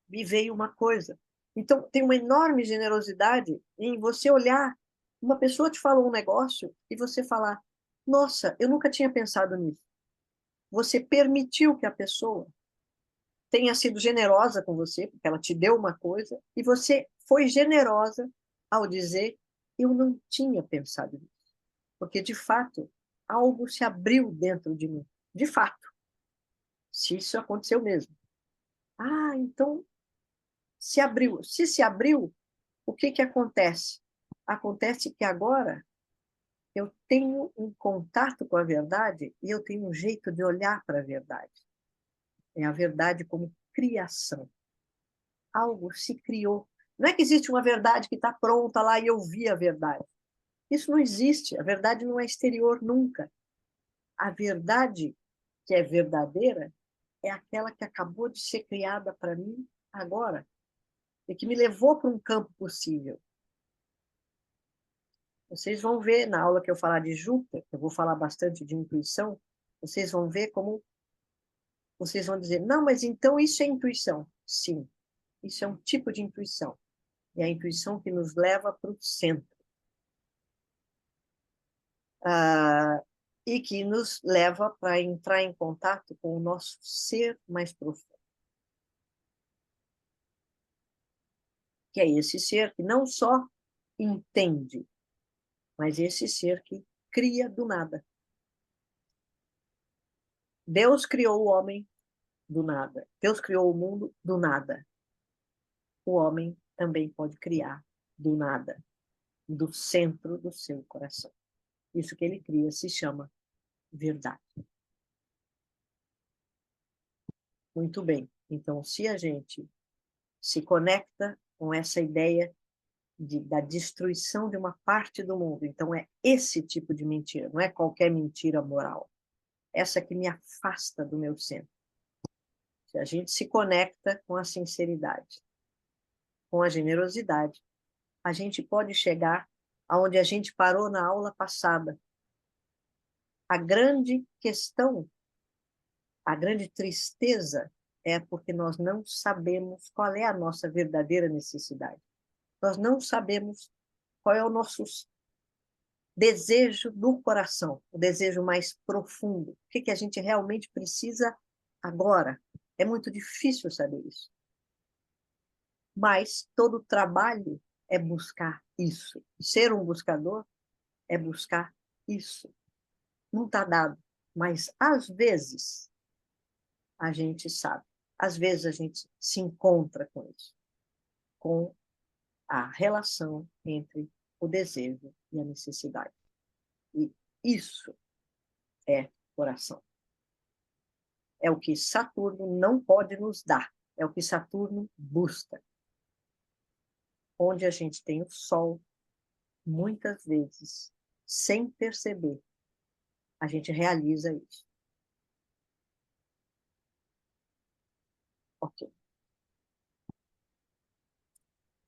me veio uma coisa. Então, tem uma enorme generosidade em você olhar, uma pessoa te falou um negócio e você falar: nossa, eu nunca tinha pensado nisso. Você permitiu que a pessoa tenha sido generosa com você, porque ela te deu uma coisa, e você foi generosa ao dizer: eu não tinha pensado nisso. Porque, de fato, algo se abriu dentro de mim. De fato. se isso aconteceu mesmo. Ah, então se abriu. Se abriu, o que que acontece? Acontece que agora eu tenho um contato com a verdade e eu tenho um jeito de olhar para a verdade. É a verdade como criação. Algo se criou. Não é que existe uma verdade que está pronta lá e eu vi a verdade. Isso não existe. A verdade não é exterior nunca. A verdade que é verdadeira é aquela que acabou de ser criada para mim agora e que me levou para um campo possível. Vocês vão ver na aula que eu falar de Júpiter, eu vou falar bastante de intuição, vocês vão ver como vocês vão dizer, não, mas então isso é intuição. Sim, isso é um tipo de intuição. É a intuição que nos leva para o centro. E que nos leva para entrar em contato com o nosso ser mais profundo. Que é esse ser que não só entende, mas esse ser que cria do nada. Deus criou o homem do nada. Deus criou o mundo do nada. O homem também pode criar do nada, do centro do seu coração. Isso que ele cria se chama verdade. Muito bem. Então, se a gente se conecta com essa ideia da destruição de uma parte do mundo, então é esse tipo de mentira, não é qualquer mentira moral. Essa que me afasta do meu centro. Se a gente se conecta com a sinceridade, com a generosidade, a gente pode chegar aonde a gente parou na aula passada. A grande questão, a grande tristeza é porque nós não sabemos qual é a nossa verdadeira necessidade. Nós não sabemos qual é o nosso desejo do coração, o desejo mais profundo. O que que a gente realmente precisa agora? É muito difícil saber isso. Mas todo trabalho é buscar isso. Ser um buscador é buscar isso. Não está dado, mas às vezes a gente sabe. Às vezes a gente se encontra com isso, com a relação entre o desejo e a necessidade. E isso é coração. É o que Saturno não pode nos dar. É o que Saturno busca. Onde a gente tem o Sol, muitas vezes, sem perceber, a gente realiza isso.